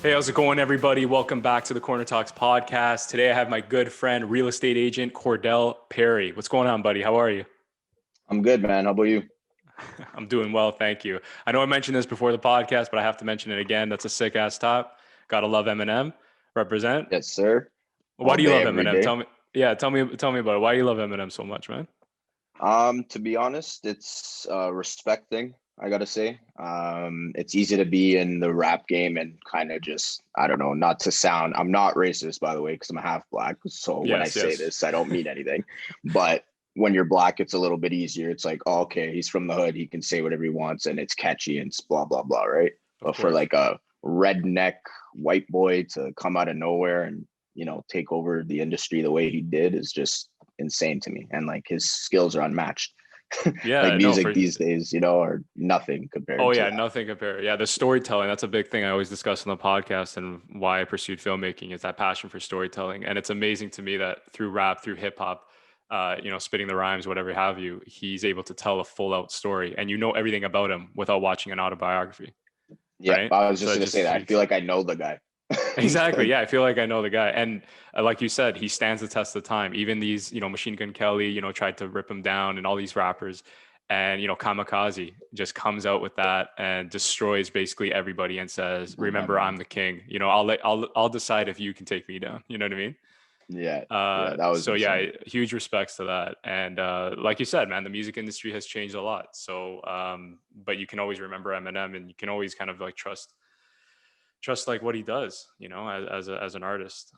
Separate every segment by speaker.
Speaker 1: Hey, how's it going, everybody? Welcome back to the Corner Talks podcast. Today I have my good friend, real estate agent Cordell Perri. What's going on, buddy? How are you?
Speaker 2: I'm good, man. How about you?
Speaker 1: I'm doing well, thank you. I know I mentioned this before the podcast, but I have to mention it again. That's a sick ass top. Gotta love Eminem. Represent.
Speaker 2: Yes, sir.
Speaker 1: Why
Speaker 2: All
Speaker 1: do you
Speaker 2: day,
Speaker 1: love
Speaker 2: every
Speaker 1: Eminem?
Speaker 2: day.
Speaker 1: Tell me about it. Why do you love Eminem so much, man?
Speaker 2: To be honest, it's respect thing, I gotta say. It's easy to be in the rap game and kind of just, I don't know, not to sound, I'm not racist, by the way, because I'm half black. So when I
Speaker 1: Yes,
Speaker 2: say
Speaker 1: yes,
Speaker 2: this, I don't mean anything. But when you're black, it's a little bit easier. It's like, oh, okay, he's from the hood, he can say whatever he wants, and it's catchy and it's blah blah blah, right?
Speaker 1: of
Speaker 2: But for
Speaker 1: course.
Speaker 2: like a redneck white boy to come out of nowhere and take over the industry the way he did is just insane to me. And like his skills are unmatched. Like
Speaker 1: Yeah, no,
Speaker 2: music these days, are nothing
Speaker 1: oh
Speaker 2: compared to
Speaker 1: yeah,
Speaker 2: that.
Speaker 1: nothing compared. Yeah, the storytelling, that's a big thing I always discuss on the podcast and why I pursued filmmaking is that passion for storytelling. And it's amazing to me that through rap, through hip hop, spitting the rhymes, whatever have you, he's able to tell a full out story and you know everything about him without watching an autobiography,
Speaker 2: Yeah,
Speaker 1: right?
Speaker 2: I was
Speaker 1: So
Speaker 2: just
Speaker 1: it
Speaker 2: gonna
Speaker 1: just
Speaker 2: say that. I feel
Speaker 1: speaks.
Speaker 2: like I know the guy.
Speaker 1: Exactly.
Speaker 2: Like,
Speaker 1: Yeah, I feel like I know the guy, and like you said, he stands the test of time. Even these, Machine Gun Kelly, tried to rip him down, and all these rappers, and Kamikaze just comes out with that and destroys basically everybody and says,
Speaker 2: my
Speaker 1: "Remember, I'm
Speaker 2: man.
Speaker 1: the king. I'll decide if you can take me down." You know what I mean?
Speaker 2: Yeah, yeah, that was
Speaker 1: So
Speaker 2: insane.
Speaker 1: yeah, huge respects to that. And like you said, man, the music industry has changed a lot. So, but you can always remember Eminem, and you can always kind of like trust like what he does, as an artist.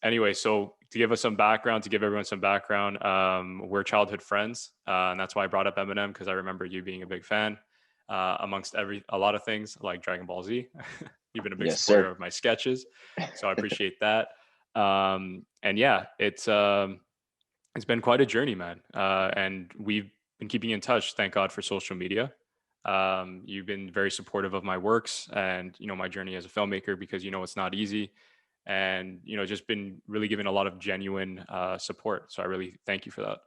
Speaker 1: Anyway, so to give us some background, to give everyone some background, we're childhood friends, and that's why I brought up Eminem because I remember you being a big fan, amongst a lot of things like Dragon Ball Z. You've been a big
Speaker 2: Yes,
Speaker 1: supporter
Speaker 2: sir.
Speaker 1: of my sketches, so I appreciate that. And yeah, it's been quite a journey, man. And we've been keeping in touch. Thank God for social media. You've been very supportive of my works and my journey as a filmmaker because it's not easy, and just been really giving a lot of genuine support. So I really thank you for that.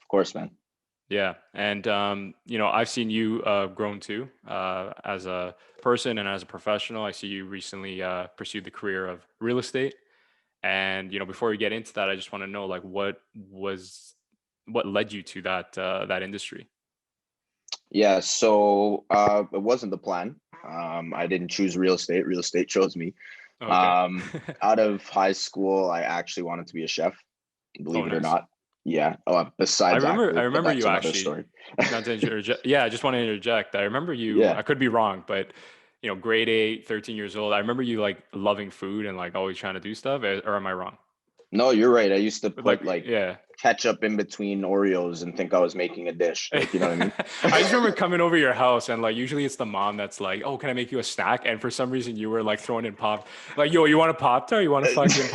Speaker 2: Of course, man.
Speaker 1: Yeah, and I've seen you grown too as a person and as a professional. I see you recently pursued the career of real estate. And before we get into that, I just want to know like what led you to that industry.
Speaker 2: Yeah, so it wasn't the plan. I didn't choose real estate. Real estate chose me.
Speaker 1: Okay.
Speaker 2: Um, Out of high school, I actually wanted to be a chef,
Speaker 1: Oh,
Speaker 2: believe it or
Speaker 1: nice.
Speaker 2: not. Yeah.
Speaker 1: I
Speaker 2: Besides
Speaker 1: remember I
Speaker 2: actor, but
Speaker 1: remember
Speaker 2: that's
Speaker 1: you
Speaker 2: another
Speaker 1: actually,
Speaker 2: story.
Speaker 1: not to interject. Yeah, I just want to interject. I remember you,
Speaker 2: Yeah.
Speaker 1: I could be wrong, but grade 8, 13 years old. I remember you like loving food and like always trying to do stuff, or am I wrong?
Speaker 2: No, you're right. I used to
Speaker 1: But
Speaker 2: put
Speaker 1: like,
Speaker 2: like
Speaker 1: yeah.
Speaker 2: ketchup in between Oreos and think I was making a dish. Like, you know what I mean?
Speaker 1: I just remember coming over your house and like usually it's the mom that's like, "Oh, can I make you a snack?" And for some reason you were like throwing in pop, like, "Yo, you want a pop tart? You want a fucking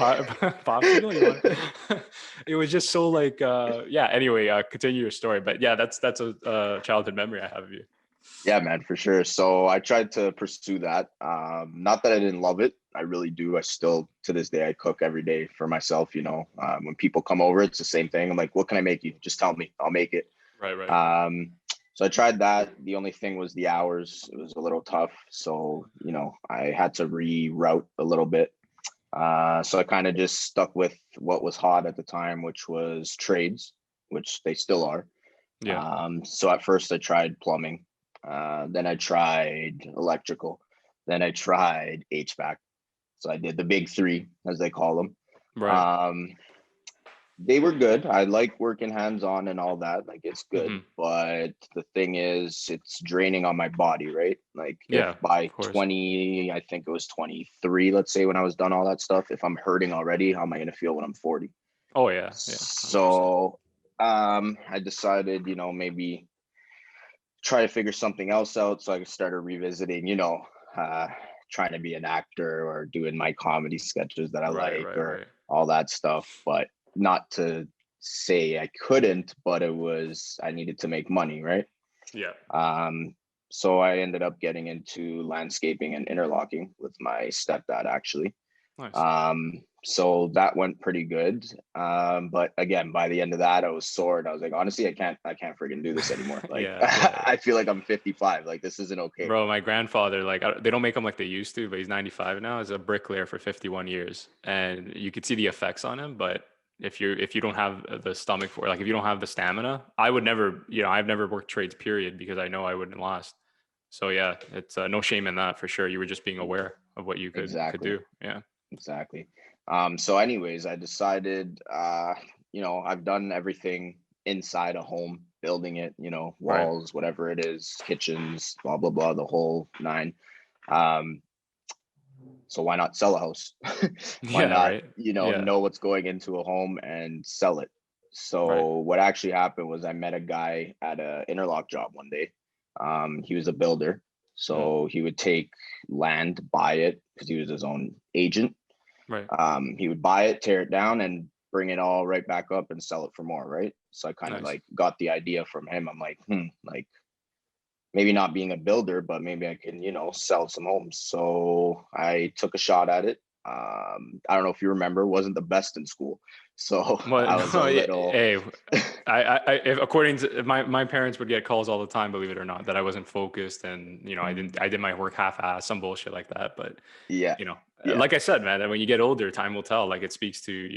Speaker 1: popsicle? You want?" It was just so like, yeah. Anyway, continue your story, but yeah, that's a childhood memory I have of you.
Speaker 2: Yeah, man, for sure. So I tried to pursue that. Not that I didn't love it. I really do. I still, to this day, I cook every day for myself. When people come over, it's the same thing. I'm like, what can I make you? Just tell me, I'll make it.
Speaker 1: Right, right.
Speaker 2: Um, so I tried that. The only thing was the hours. It was a little tough. So, I had to reroute a little bit. So I kind of just stuck with what was hot at the time, which was trades, which they still are.
Speaker 1: Yeah.
Speaker 2: So at first I tried plumbing, then I tried electrical, then I tried HVAC. So I did the big three, as they call them.
Speaker 1: Right.
Speaker 2: Um, they were good. I like working hands on and all that. Like it's good.
Speaker 1: Hmm.
Speaker 2: But the thing is, it's draining on my body, right? Like if
Speaker 1: Yeah,
Speaker 2: by
Speaker 1: of course.
Speaker 2: 20, I think it was 23, let's say when I was done all that stuff, if I'm hurting already, how am I going to feel when I'm 40?
Speaker 1: Oh yeah, yeah, 100%.
Speaker 2: So I decided, maybe try to figure something else out. So I started revisiting, uh, trying to be an actor or doing my comedy sketches that I
Speaker 1: Right,
Speaker 2: like
Speaker 1: right,
Speaker 2: or
Speaker 1: right.
Speaker 2: all that stuff. But not to say I couldn't, but I needed to make money, right?
Speaker 1: Yeah.
Speaker 2: Um, so I ended up getting into landscaping and interlocking with my stepdad, actually.
Speaker 1: Nice.
Speaker 2: So that went pretty good. But again, by the end of that, I was sore and I was like, honestly, I can't freaking do this anymore. Like,
Speaker 1: Yeah, yeah.
Speaker 2: I feel like I'm 55. Like, this isn't okay.
Speaker 1: Bro, my grandfather, like, they don't make them like they used to, but he's 95 now. Is a bricklayer for 51 years, and you could see the effects on him. But if you don't have the stomach for, like, if you don't have the stamina, I would never, I've never worked trades, period, because I know I wouldn't last. So yeah, it's no shame in that for sure. You were just being aware of what you could
Speaker 2: Exactly.
Speaker 1: do. Yeah.
Speaker 2: Exactly. So anyways, I decided, I've done everything inside a home, building it,
Speaker 1: Right.
Speaker 2: walls, whatever it is, kitchens, blah, blah, blah, the whole nine. Um, so why not sell a house? Why
Speaker 1: Yeah.
Speaker 2: not,
Speaker 1: Right. Yeah.
Speaker 2: know what's going into a home and sell it?
Speaker 1: Right.
Speaker 2: So what actually happened was I met a guy at a interlock job one day. He was a builder.
Speaker 1: Mm,
Speaker 2: So he would take land, buy it because he was his own agent.
Speaker 1: right.
Speaker 2: He would buy it, tear it down, and bring it all right back up and sell it for more, right? So I kind of
Speaker 1: Nice.
Speaker 2: like got the idea from him. I'm like, like maybe not being a builder, but maybe I can, sell some homes. So I took a shot at it. I don't know if you remember, wasn't the best in school. So
Speaker 1: Well,
Speaker 2: I was a
Speaker 1: no,
Speaker 2: little,
Speaker 1: hey, if, according to my parents would get calls all the time, believe it or not, that I wasn't focused and I did my work half-assed, some bullshit like that. But
Speaker 2: yeah,
Speaker 1: you know,
Speaker 2: yeah,
Speaker 1: like I said, man, that when you get older, time will tell. Like it speaks to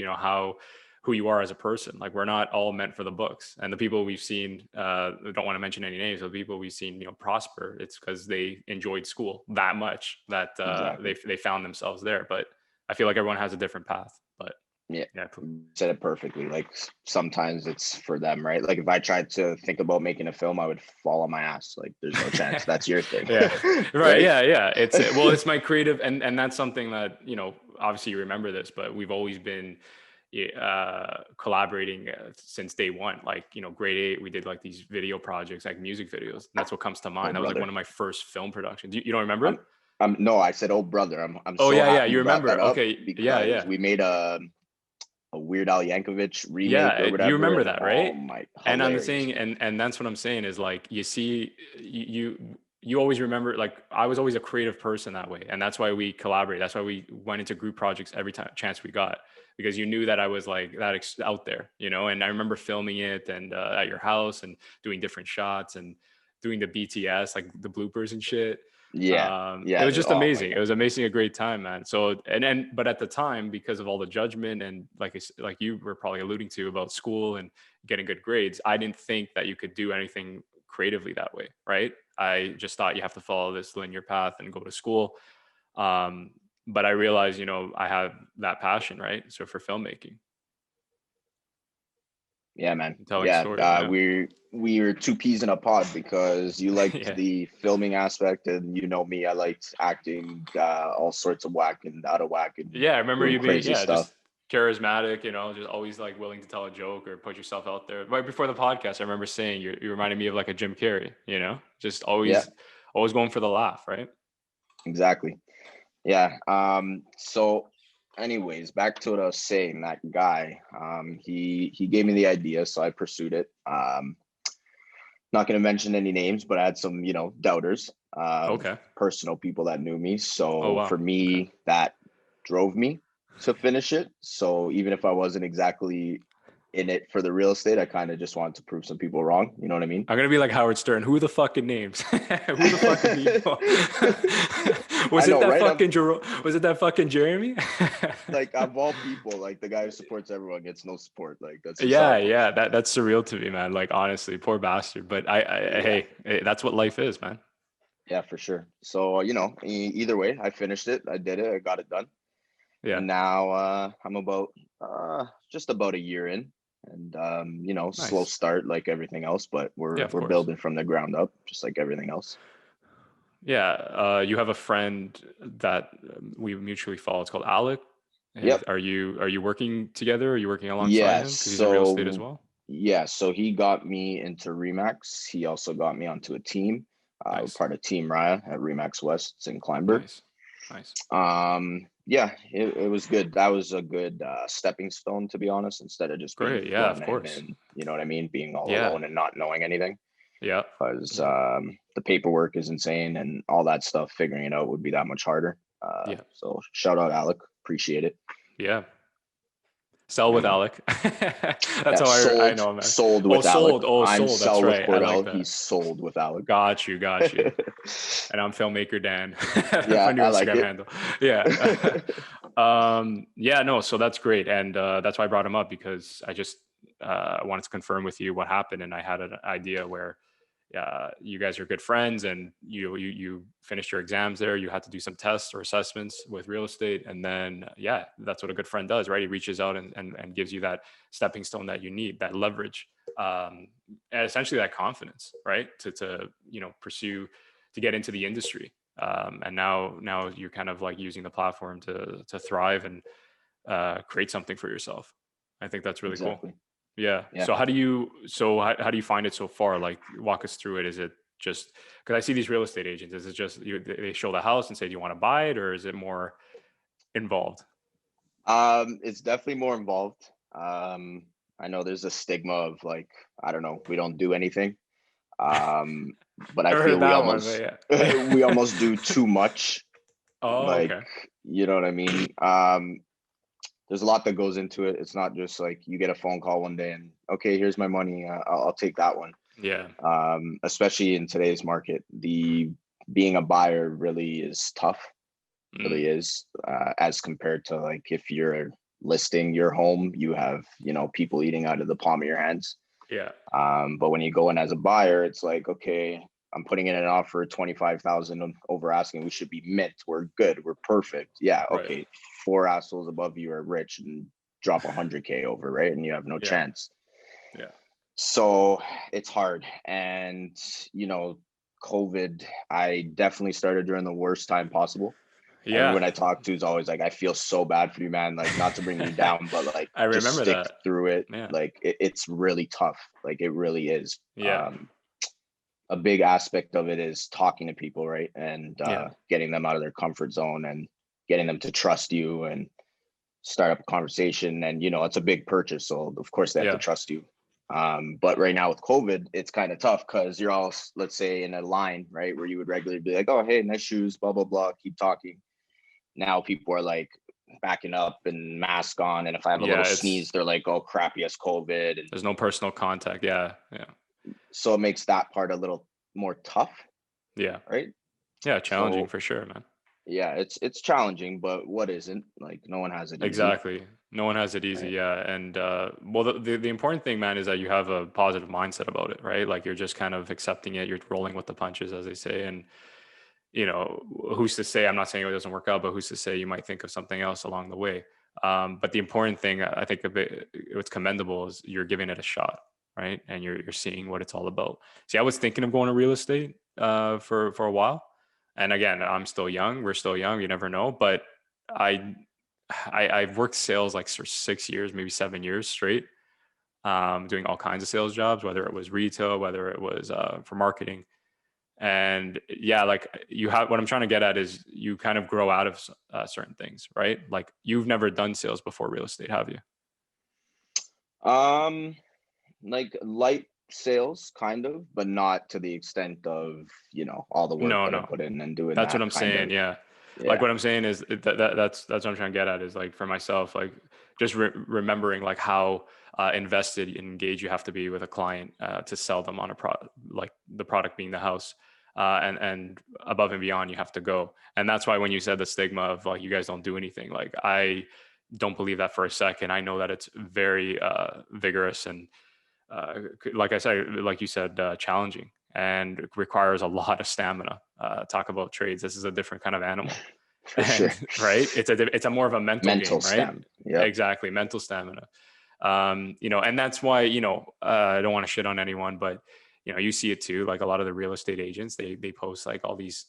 Speaker 1: who you are as a person. Like we're not all meant for the books, and the people we've seen, I don't want to mention any names, but the people we've seen, prosper. It's because they enjoyed school that much that
Speaker 2: exactly.
Speaker 1: they found themselves there. But I feel like everyone has a different path. But
Speaker 2: Yeah,
Speaker 1: yeah,
Speaker 2: you said it perfectly. Like sometimes it's for them, right? Like if I tried to think about making a film, I would fall on my ass. Like there's no chance. That's your thing,
Speaker 1: yeah, right.
Speaker 2: right?
Speaker 1: Yeah, yeah. It's my creative, and that's something that obviously you remember this, but we've always been collaborating since day one. Like grade 8, we did like these video projects, like music videos. And that's what comes to
Speaker 2: Oh,
Speaker 1: mind. That was like one
Speaker 2: brother.
Speaker 1: of my first film productions. You don't remember
Speaker 2: I'm
Speaker 1: it?
Speaker 2: no, I said, oh brother, I'm
Speaker 1: Oh
Speaker 2: so
Speaker 1: yeah, yeah.
Speaker 2: happy
Speaker 1: You
Speaker 2: you brought
Speaker 1: remember?
Speaker 2: that up
Speaker 1: Okay. Yeah,
Speaker 2: because
Speaker 1: yeah.
Speaker 2: we made a Weird Al Yankovic remake
Speaker 1: Yeah,
Speaker 2: or
Speaker 1: you
Speaker 2: whatever,
Speaker 1: remember
Speaker 2: and
Speaker 1: that,
Speaker 2: oh
Speaker 1: right?
Speaker 2: my,
Speaker 1: And I'm
Speaker 2: hilarious.
Speaker 1: saying, and that's what I'm saying is like you see, you always remember. Like I was always a creative person that way, and that's why we collaborate. That's why we went into group projects every time chance we got, because you knew that I was like that out there, And I remember filming it and at your house and doing different shots and doing the BTS like the bloopers and shit.
Speaker 2: Yeah,
Speaker 1: It
Speaker 2: yeah.
Speaker 1: was just
Speaker 2: Oh my
Speaker 1: amazing. It
Speaker 2: god.
Speaker 1: was amazing, a great time, man. So but at the time, because of all the judgment and like you were probably alluding to about school and getting good grades, I didn't think that you could do anything creatively that way, right? I just thought you have to follow this linear path and go to school. Um, but I realized, I have that passion, right? So for filmmaking,
Speaker 2: Yeah, man.
Speaker 1: and telling
Speaker 2: Yeah,
Speaker 1: stories, yeah,
Speaker 2: we're two peas in a pod because you liked
Speaker 1: yeah.
Speaker 2: the filming aspect, and me, I liked acting, all sorts of whack and out of whack and
Speaker 1: Yeah, I remember
Speaker 2: doing
Speaker 1: you being,
Speaker 2: crazy
Speaker 1: yeah,
Speaker 2: stuff.
Speaker 1: just charismatic, just always like willing to tell a joke or put yourself out there. Right before the podcast, I remember saying you reminded me of like a Jim Carrey, just
Speaker 2: Yeah,
Speaker 1: always going for the laugh, right?
Speaker 2: exactly. Yeah. So anyways, back to what I was saying, that guy, he gave me the idea, so I pursued it. Not going to mention any names, but I had some, doubters,
Speaker 1: Okay.
Speaker 2: personal people that knew me.
Speaker 1: Oh
Speaker 2: So
Speaker 1: wow.
Speaker 2: for
Speaker 1: Okay.
Speaker 2: me, that drove me to finish it. So even if I wasn't exactly in it for the real estate, I kind of just wanted to prove some people wrong. You know what I mean?
Speaker 1: I'm gonna be like Howard Stern. Who the fucking names? Who the fucking people?
Speaker 2: I
Speaker 1: Was it
Speaker 2: know,
Speaker 1: that
Speaker 2: right?
Speaker 1: fucking Was it that fucking Jeremy?
Speaker 2: Like, of all people, like the guy who supports everyone gets no support. Like, that's just how
Speaker 1: Yeah,
Speaker 2: it goes.
Speaker 1: yeah. That's surreal to me, man. Like honestly, poor bastard. But
Speaker 2: Yeah.
Speaker 1: hey, that's what life is, man.
Speaker 2: Yeah, for sure. So, either way, I finished it. I did it. I got it done.
Speaker 1: Yeah.
Speaker 2: And now I'm about just about a year in, and slow
Speaker 1: Nice.
Speaker 2: start like everything else, but
Speaker 1: Yeah,
Speaker 2: we're
Speaker 1: of
Speaker 2: we're
Speaker 1: course.
Speaker 2: building from the ground up, just like everything else.
Speaker 1: Yeah, you have a friend that we mutually follow. It's called Alec.
Speaker 2: Yep.
Speaker 1: Are you working together? Are you working alongside
Speaker 2: Yeah.
Speaker 1: him because he's in real estate as
Speaker 2: So
Speaker 1: well?
Speaker 2: yeah, so he got me into Remax. He also got me onto a team. We're
Speaker 1: Nice,
Speaker 2: part of Team Raya at Remax West in Kleinberg.
Speaker 1: nice, nice.
Speaker 2: Yeah, it was good. That was a good stepping stone, to be honest, instead of just being
Speaker 1: Great. Yeah,
Speaker 2: thrown
Speaker 1: of
Speaker 2: in
Speaker 1: course.
Speaker 2: and what I mean, being all
Speaker 1: Yeah,
Speaker 2: alone and not knowing anything.
Speaker 1: yeah,
Speaker 2: Because
Speaker 1: yeah,
Speaker 2: the paperwork is insane and all that stuff. Figuring it out would be that much harder.
Speaker 1: yeah,
Speaker 2: So shout out Alec, appreciate it.
Speaker 1: Yeah. Sell
Speaker 2: You
Speaker 1: with
Speaker 2: know,
Speaker 1: Alec. That's
Speaker 2: yeah,
Speaker 1: how I
Speaker 2: sold
Speaker 1: know him, man.
Speaker 2: sold
Speaker 1: Oh,
Speaker 2: with Alec.
Speaker 1: sold. Oh,
Speaker 2: I'm
Speaker 1: sold. That's
Speaker 2: sell with
Speaker 1: right. I like
Speaker 2: Cordell.
Speaker 1: that.
Speaker 2: He's sold with Alec.
Speaker 1: Got you. Got you. And I'm filmmaker Dan. My
Speaker 2: Yeah,
Speaker 1: new
Speaker 2: I like
Speaker 1: Instagram
Speaker 2: it.
Speaker 1: handle. Yeah. Yeah, no, so that's great. And that's why I brought him up, because I just wanted to confirm with you what happened. And I had an idea where you guys are good friends, and you finished your exams there. You had to do some tests or assessments with real estate. And then, yeah, that's what a good friend does, right? He reaches out and gives you that stepping stone that you need, that leverage, and essentially that confidence, right? To pursue, to get into the industry. And now you're kind of like using the platform to thrive and create something for yourself. I think that's really cool.
Speaker 2: Exactly.
Speaker 1: Yeah.
Speaker 2: Yeah.
Speaker 1: So how do you find it so far? Like, walk us through it. Is it just because I see these real estate agents? Is it just they show the house and say, "Do you want to buy it?" Or is it more involved?
Speaker 2: It's definitely more involved. I know there's a stigma of like, I don't know, we don't do anything. Um, but I
Speaker 1: Never
Speaker 2: feel
Speaker 1: heard that one, but
Speaker 2: we
Speaker 1: yeah.
Speaker 2: almost do too much.
Speaker 1: Oh,
Speaker 2: Like,
Speaker 1: okay.
Speaker 2: you know what I mean? There's a lot that goes into it. It's not just like you get a phone call one day and okay, here's my money. I'll take that one.
Speaker 1: Yeah.
Speaker 2: Especially in today's market, the being a buyer really is tough. Really
Speaker 1: Mm,
Speaker 2: is, as compared to like if you're listing your home, you have, people eating out of the palm of your hands.
Speaker 1: yeah.
Speaker 2: But when you go in as a buyer, it's like, okay, I'm putting in an offer 25,000 over asking. We should be mint. We're good. We're perfect. Yeah.
Speaker 1: Right.
Speaker 2: Okay. Four assholes above you are rich and drop 100K over, right? And you have no
Speaker 1: Yeah.
Speaker 2: chance.
Speaker 1: Yeah.
Speaker 2: So it's hard. And, you know, COVID, I definitely started during the worst time possible.
Speaker 1: Yeah.
Speaker 2: Everyone I talk to is always like, I feel so bad for you, man. Like, not to bring you down, but like,
Speaker 1: I
Speaker 2: just
Speaker 1: remember
Speaker 2: stick
Speaker 1: that.
Speaker 2: through it.
Speaker 1: Yeah.
Speaker 2: Like, it's really tough. Like, it really is.
Speaker 1: Yeah.
Speaker 2: A big aspect of it is talking to people, right? And
Speaker 1: Yeah.
Speaker 2: getting them out of their comfort zone and getting them to trust you and start up a conversation. And, it's a big purchase. So, of course, they have to
Speaker 1: Yeah.
Speaker 2: trust you. But right now with COVID, it's kind of tough because you're all, let's say, in a line, right? Where you would regularly be like, oh, hey, nice shoes, blah, blah, blah, keep talking. Now people are like backing up and mask on. And if I have a little
Speaker 1: Yeah.
Speaker 2: sneeze, they're like, oh, crap, he has COVID. And
Speaker 1: There's no personal contact. Yeah. Yeah.
Speaker 2: so it makes that part a little more tough,
Speaker 1: Yeah.
Speaker 2: right?
Speaker 1: Yeah. Challenging
Speaker 2: So
Speaker 1: for sure, man.
Speaker 2: yeah, it's challenging, but what isn't? Like, no one has it easy,
Speaker 1: Exactly. No one has it easy.
Speaker 2: right?
Speaker 1: Yeah. And well, the important thing, man, is that you have a positive mindset about it, right? Like, you're just kind of accepting it. You're rolling with the punches, as they say. And, who's to say? I'm not saying it doesn't work out, but who's to say you might think of something else along the way? But the important thing, I think, a bit what's commendable is you're giving it a shot, right? And you're seeing what it's all about. See, I was thinking of going to real estate for a while, and again, I'm still young. We're still young. You never know, but I I've worked sales like for 6 years, maybe 7 years straight, doing all kinds of sales jobs, whether it was retail, whether it was for marketing. And yeah, like, you have, what I'm trying to get at is you kind of grow out of certain things, right? Like, you've never done sales before real estate, have you?
Speaker 2: Um, like light sales, kind of, but not to the extent of, all the work
Speaker 1: No,
Speaker 2: that I
Speaker 1: no.
Speaker 2: put in and doing
Speaker 1: That's what
Speaker 2: that
Speaker 1: I'm
Speaker 2: kind
Speaker 1: saying.
Speaker 2: of,
Speaker 1: Yeah. Like,
Speaker 2: yeah.
Speaker 1: what I'm saying is that's what I'm trying to get at, is like, for myself, like, just remembering like how invested and engaged you have to be with a client to sell them on a product, like the product being the house. And above and beyond, you have to go. And that's why when you said the stigma of like, you guys don't do anything, like, I don't believe that for a second. I know that it's very vigorous and like I said, like you said, challenging, and requires a lot of stamina. Talk about trades. This is a different kind of animal,
Speaker 2: For
Speaker 1: and
Speaker 2: sure.
Speaker 1: right, it's a more of a mental
Speaker 2: Mental
Speaker 1: game, right?
Speaker 2: stem. Yep.
Speaker 1: Exactly, mental stamina. And that's why, I don't want to shit on anyone, but you see it too. Like, a lot of the real estate agents, they post like all these,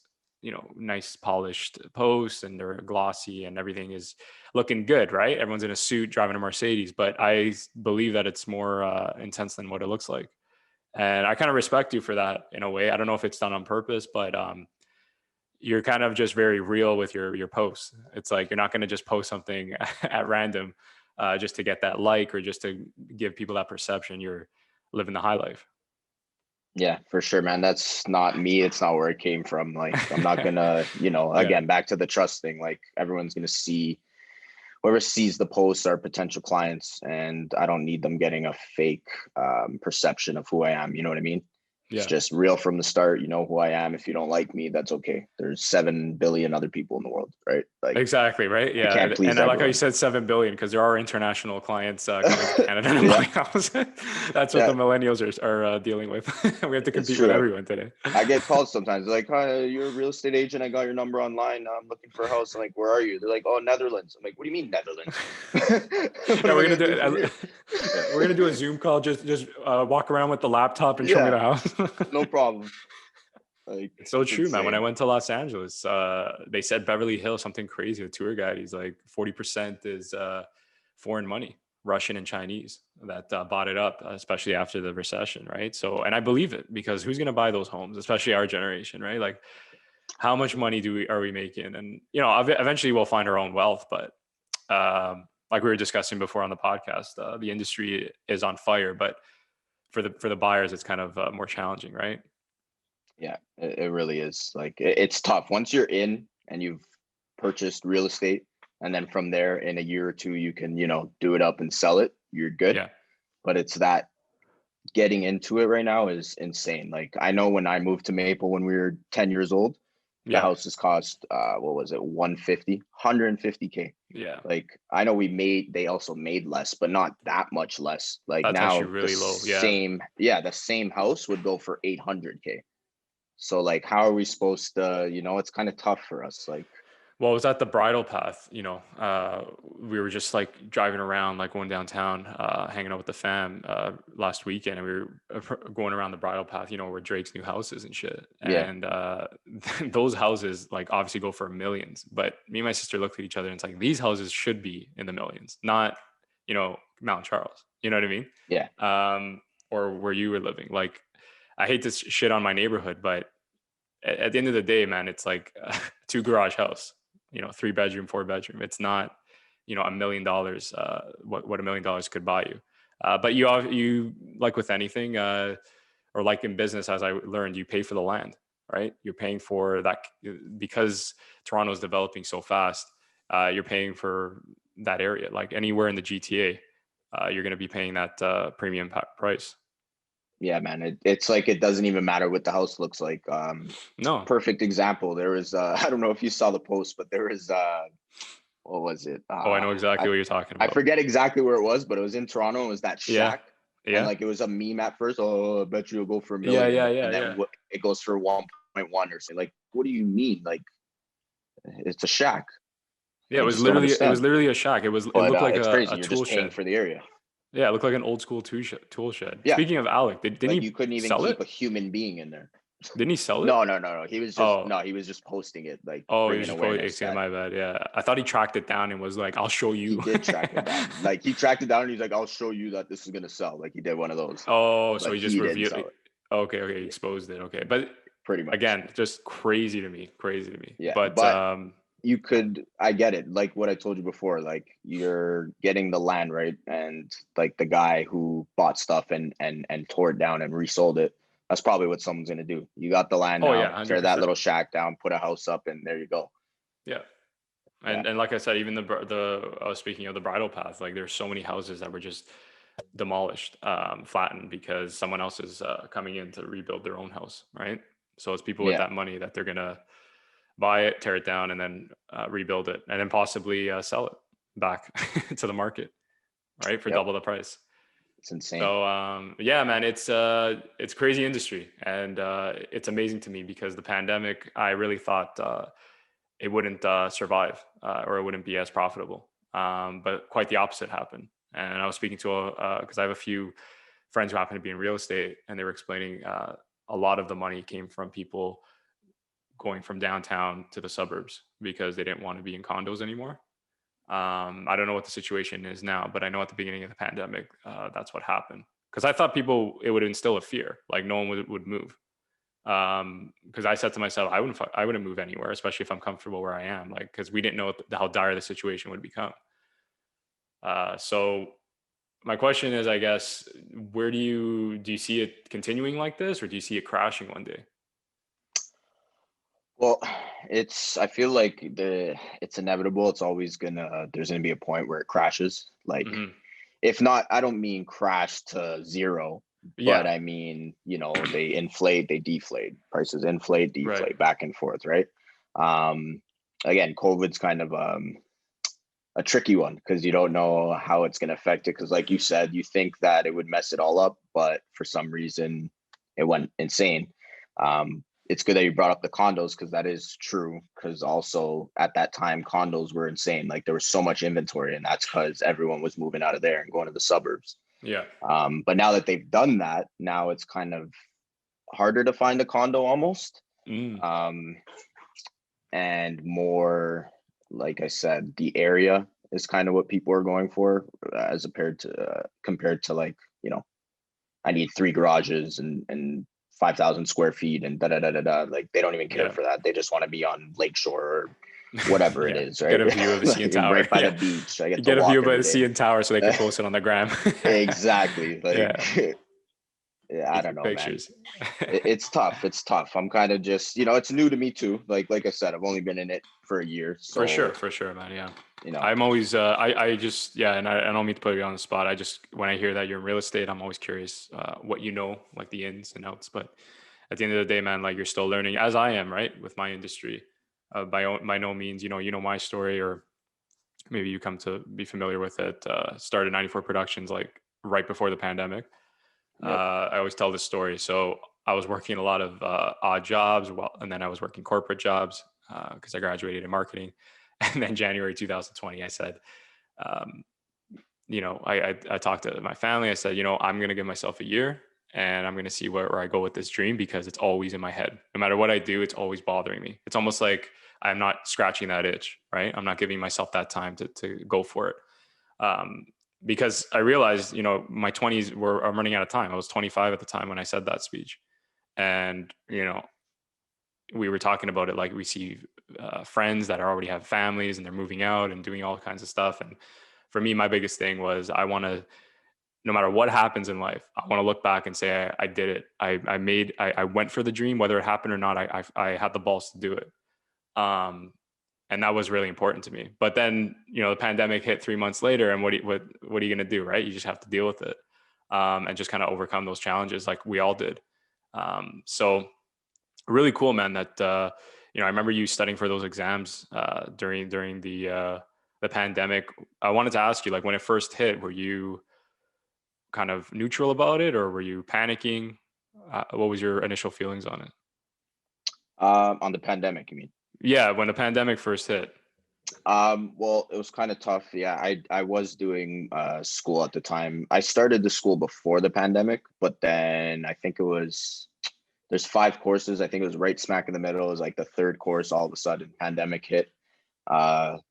Speaker 1: nice polished posts, and they're glossy, and everything is looking good, right? Everyone's in a suit driving a Mercedes, but I believe that it's more intense than what it looks like. And I kind of respect you for that in a way. I don't know if it's done on purpose, but you're kind of just very real with your posts. It's like, you're not going to just post something at random just to get that like, or just to give people that perception you're living the high life.
Speaker 2: Yeah, for sure, man. That's not me. It's not where it came from. Like, I'm not gonna,
Speaker 1: Yeah.
Speaker 2: again, back to the trust thing. Like, everyone's gonna see whoever sees the posts are potential clients, and I don't need them getting a fake perception of who I am. You know what I mean? It's
Speaker 1: Yeah.
Speaker 2: just real from the start. You know who I am. If you don't like me, that's okay. There's 7 billion other people in the world, right? Like,
Speaker 1: Exactly, right?
Speaker 2: I
Speaker 1: Yeah.
Speaker 2: can't please
Speaker 1: And I like how you
Speaker 2: everyone.
Speaker 1: said 7 billion because there are international clients coming to Canada to buy
Speaker 2: Yeah,
Speaker 1: houses. That's what
Speaker 2: yeah,
Speaker 1: the millennials are dealing with. We have to
Speaker 2: it's
Speaker 1: compete with
Speaker 2: true.
Speaker 1: everyone today.
Speaker 2: I get calls sometimes like, "Hi, you're a real estate agent. I got your number online. I'm looking for a house." I'm like, "Where are you?" They're like, "Oh, Netherlands." I'm like, "What do you mean Netherlands? What
Speaker 1: Yeah,
Speaker 2: am I
Speaker 1: we're gonna
Speaker 2: gonna
Speaker 1: do
Speaker 2: do from here?"
Speaker 1: yeah, we're gonna do a Zoom call. Just walk around with the laptop and show me
Speaker 2: Yeah,
Speaker 1: the house.
Speaker 2: no problem. Like,
Speaker 1: It's so
Speaker 2: it's
Speaker 1: true, man. When I
Speaker 2: insane.
Speaker 1: went to Los Angeles, they said Beverly Hills, something crazy. The tour guide, he's like 40% is foreign money, Russian and Chinese, that bought it up, especially after the recession, right? So, and I believe it because who's going to buy those homes, especially our generation, right? Like, how much money are we making? And eventually we'll find our own wealth, but like we were discussing before on the podcast, the industry is on fire, but for the buyers, it's kind of more challenging, right?
Speaker 2: Yeah, it really is. Like, it's tough once you're in and you've purchased real estate, and then from there in a year or two you can, do it up and sell it. You're good.
Speaker 1: Yeah,
Speaker 2: But it's that getting into it right now is insane. Like, I know when I moved to Maple when we were 10 years old, the
Speaker 1: yeah,
Speaker 2: houses cost what was it, 150K.
Speaker 1: yeah.
Speaker 2: Like, I know they also made less, but not that much less. Like,
Speaker 1: That's actually
Speaker 2: now
Speaker 1: really low. Yeah.
Speaker 2: the same house would go for 800K. So, like, how are we supposed to, it's kind of tough for us. Like,
Speaker 1: Well, it was at the bridle path, we were just like driving around, like going downtown, hanging out with the fam last weekend, and we were going around the bridle path, where Drake's new house is and shit.
Speaker 2: yeah,
Speaker 1: And those houses, like, obviously go for millions. But me and my sister looked at each other and it's like, these houses should be in the millions, not, Mount Charles. You know what I mean?
Speaker 2: yeah,
Speaker 1: Or where you were living. Like, I hate to shit on my neighborhood, but at the end of the day, man, it's like a 2 garage house, 3 bedroom, 4 bedroom. It's not, $1 million, what $1 million could buy you. But you like with anything, or like in business, as I learned, you pay for the land, right? You're paying for that because Toronto is developing so fast. You're paying for that area, like anywhere in the GTA, you're going to be paying that premium price.
Speaker 2: yeah, man. It's like, it doesn't even matter what the house looks like.
Speaker 1: No.
Speaker 2: Perfect example. There was I don't know if you saw the post, but there was what was it?
Speaker 1: Oh, I know exactly what you're talking
Speaker 2: I
Speaker 1: about.
Speaker 2: forget exactly where it was, but it was in Toronto. It was that
Speaker 1: Yeah.
Speaker 2: shack. And
Speaker 1: Yeah.
Speaker 2: like, it was a meme at first. Oh, I bet you it'll go for a
Speaker 1: Yeah.
Speaker 2: million.
Speaker 1: Yeah. Yeah.
Speaker 2: And then
Speaker 1: Yeah.
Speaker 2: it goes for 1.1 or something. Like, what do you mean? Like, it's a shack.
Speaker 1: Yeah,
Speaker 2: I
Speaker 1: it was
Speaker 2: just don't
Speaker 1: literally it
Speaker 2: understand.
Speaker 1: was literally a shack. It
Speaker 2: But
Speaker 1: looked like
Speaker 2: it's
Speaker 1: a
Speaker 2: crazy. You're
Speaker 1: tool
Speaker 2: just paying
Speaker 1: shed.
Speaker 2: for the area.
Speaker 1: Yeah, it looked like an old school tool shed.
Speaker 2: Yeah.
Speaker 1: Speaking of Alec, didn't
Speaker 2: Like,
Speaker 1: he
Speaker 2: you couldn't even
Speaker 1: sell it?
Speaker 2: keep a human being in there.
Speaker 1: Didn't he sell it?
Speaker 2: No.
Speaker 1: Oh,
Speaker 2: He was just posting it, like,
Speaker 1: oh, he was
Speaker 2: bringing
Speaker 1: just probably
Speaker 2: awareness
Speaker 1: excuse
Speaker 2: that
Speaker 1: my bad. Yeah, I thought he tracked it down and was like, "I'll show
Speaker 2: he
Speaker 1: you."
Speaker 2: did track it down. Like, he tracked it down and he's like, "I'll show you that this is gonna sell." Like, he did one of those,
Speaker 1: Oh, so
Speaker 2: but
Speaker 1: he just
Speaker 2: he didn't
Speaker 1: revealed.
Speaker 2: sell it.
Speaker 1: Okay, okay, he
Speaker 2: Yeah,
Speaker 1: exposed it. Okay, but
Speaker 2: pretty much.
Speaker 1: again, just crazy to me. Crazy to me.
Speaker 2: Yeah,
Speaker 1: But
Speaker 2: but I get it. Like what I told you before, like, you're getting the land, right? And like, the guy who bought stuff and tore it down and resold it, that's probably what someone's gonna do. You got the land
Speaker 1: oh yeah,
Speaker 2: now,
Speaker 1: hundred
Speaker 2: tear that
Speaker 1: percent.
Speaker 2: little shack down, put a house up, and there you go.
Speaker 1: Yeah.
Speaker 2: Yeah,
Speaker 1: And like I said, even the I was speaking of the bridle path, like there's so many houses that were just demolished, flattened because someone else is coming in to rebuild their own house, right? So it's people with
Speaker 2: yeah,
Speaker 1: that money that they're gonna buy it, tear it down, and then rebuild it, and then possibly sell it back to the market, right, for
Speaker 2: yep.
Speaker 1: double the price.
Speaker 2: It's insane.
Speaker 1: So yeah, man, it's crazy industry, and it's amazing to me because the pandemic, I really thought it wouldn't survive or it wouldn't be as profitable. But quite the opposite happened. And I was speaking to because I have a few friends who happen to be in real estate, and they were explaining a lot of the money came from people going from downtown to the suburbs because they didn't want to be in condos anymore. I don't know what the situation is now, but I know at the beginning of the pandemic, that's what happened. Because I thought it would instill a fear, like no one would move. Because I said to myself, I wouldn't move anywhere, especially if I'm comfortable where I am, like, because we didn't know how dire the situation would become. So my question is, I guess, where do you see it continuing like this, or do you see it crashing one day?
Speaker 2: Well, I feel like it's inevitable. It's always there's gonna be a point where it crashes. Like,
Speaker 1: Hmm.
Speaker 2: if not, I don't mean crash to zero, but
Speaker 1: Yeah.
Speaker 2: I mean, they inflate, they deflate, prices inflate,
Speaker 1: Right.
Speaker 2: deflate, back and forth, right? Um, Again, COVID's kind of a tricky one because you don't know how it's going to affect it. Because, like you said, you think that it would mess it all up, but for some reason, it went insane. It's good that you brought up the condos because that is true. Because also at that time, condos were insane. Like, there was so much inventory, and that's because everyone was moving out of there and going to the suburbs.
Speaker 1: Yeah.
Speaker 2: But now that they've done that, now it's kind of harder to find a condo almost.
Speaker 1: Mm.
Speaker 2: Um, and more, like I said, the area is kind of what people are going for, as compared to, like, I need 3 garages and 5,000 square feet and da da da da da. Like, they don't even care
Speaker 1: Yeah.
Speaker 2: for that. They just want to be on lakeshore or whatever it
Speaker 1: Yeah.
Speaker 2: is,
Speaker 1: Get
Speaker 2: right?
Speaker 1: a view of the CN
Speaker 2: Like,
Speaker 1: Tower.
Speaker 2: right by the
Speaker 1: Yeah.
Speaker 2: beach. I get to
Speaker 1: Get a view
Speaker 2: walk
Speaker 1: of the
Speaker 2: every day.
Speaker 1: CN Tower so they could post it on the gram.
Speaker 2: Exactly. Like,
Speaker 1: Yeah.
Speaker 2: yeah, I don't
Speaker 1: Taking
Speaker 2: know, man.
Speaker 1: pictures.
Speaker 2: It's tough. It's tough. I'm kind of just, it's new to me too. Like I said, I've only been in it for a year, so
Speaker 1: For sure, man. Yeah.
Speaker 2: you know.
Speaker 1: I'm always, I just, yeah, and I don't mean to put you on the spot. I just, when I hear that you're in real estate, I'm always curious, what you know, like the ins and outs. But at the end of the day, man, like you're still learning, as I am, right, with my industry. By no means, you know my story, or maybe you come to be familiar with it. Started 94 Productions like right before the pandemic.
Speaker 2: Yep.
Speaker 1: I always tell this story. So I was working a lot of odd jobs, and then I was working corporate jobs because I graduated in marketing. And then January 2020, I said, um, I talked to my family. I said, I'm going to give myself a year and I'm going to see where I go with this dream because it's always in my head. No matter what I do, it's always bothering me. It's almost like I'm not scratching that itch, right? I'm not giving myself that time to go for it. Um, because I realized, my 20s I'm running out of time. I was 25 at the time when I said that speech. And, we were talking about it, like we see friends that already have families and they're moving out and doing all kinds of stuff. And for me, my biggest thing was I want to, no matter what happens in life, I want to look back and say I did it. I went for the dream, whether it happened or not. I had the balls to do it. Um, and that was really important to me. But then, the pandemic hit 3 months later, and what are you going to do, right? You just have to deal with it, and just kind of overcome those challenges, like we all did. So really cool, man. That I remember you studying for those exams during the pandemic. I wanted to ask you, like, when it first hit, were you kind of neutral about it, or were you panicking? What was your initial feelings on it?
Speaker 2: On the pandemic, you mean?
Speaker 1: Yeah, when the pandemic first hit.
Speaker 2: Well, it was kind of tough. Yeah, I was doing school at the time. I started the school before the pandemic, but then I think there's 5 courses. I think it was right smack in the middle. It was like the third course. All of a sudden, pandemic hit.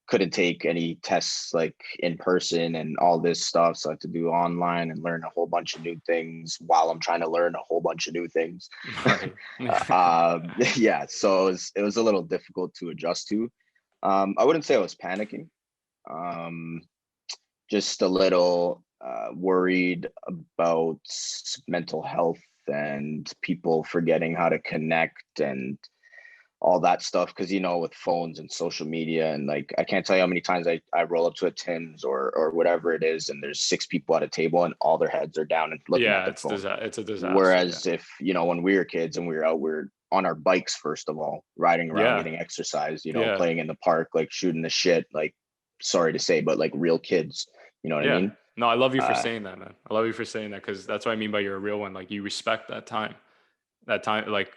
Speaker 2: Couldn't take any tests like in person and all this stuff, so I had to do online and learn a whole bunch of new things while I'm trying to learn a whole bunch of new things.
Speaker 1: Right.
Speaker 2: Yeah, so it was a little difficult to adjust to. I wouldn't say I was panicking. Um, just a little worried about mental health and people forgetting how to connect and all that stuff. Because, with phones and social media, and like, I can't tell you how many times I roll up to a Tim's or whatever it is, and there's 6 people at a table and all their heads are down and looking at
Speaker 1: Yeah,
Speaker 2: their phone.
Speaker 1: it's a disaster. Yeah.
Speaker 2: Whereas if, when we were kids and we were out, we are on our bikes, first of all, riding around,
Speaker 1: Yeah.
Speaker 2: getting exercise,
Speaker 1: Yeah.
Speaker 2: playing in the park, like shooting the shit, like, sorry to say, but like real kids, you know what I
Speaker 1: Yeah.
Speaker 2: mean?
Speaker 1: No, I love you for
Speaker 2: Uh,
Speaker 1: saying that, man. I love you for saying that because that's what I mean by you're a real one. Like you respect that time. That time, like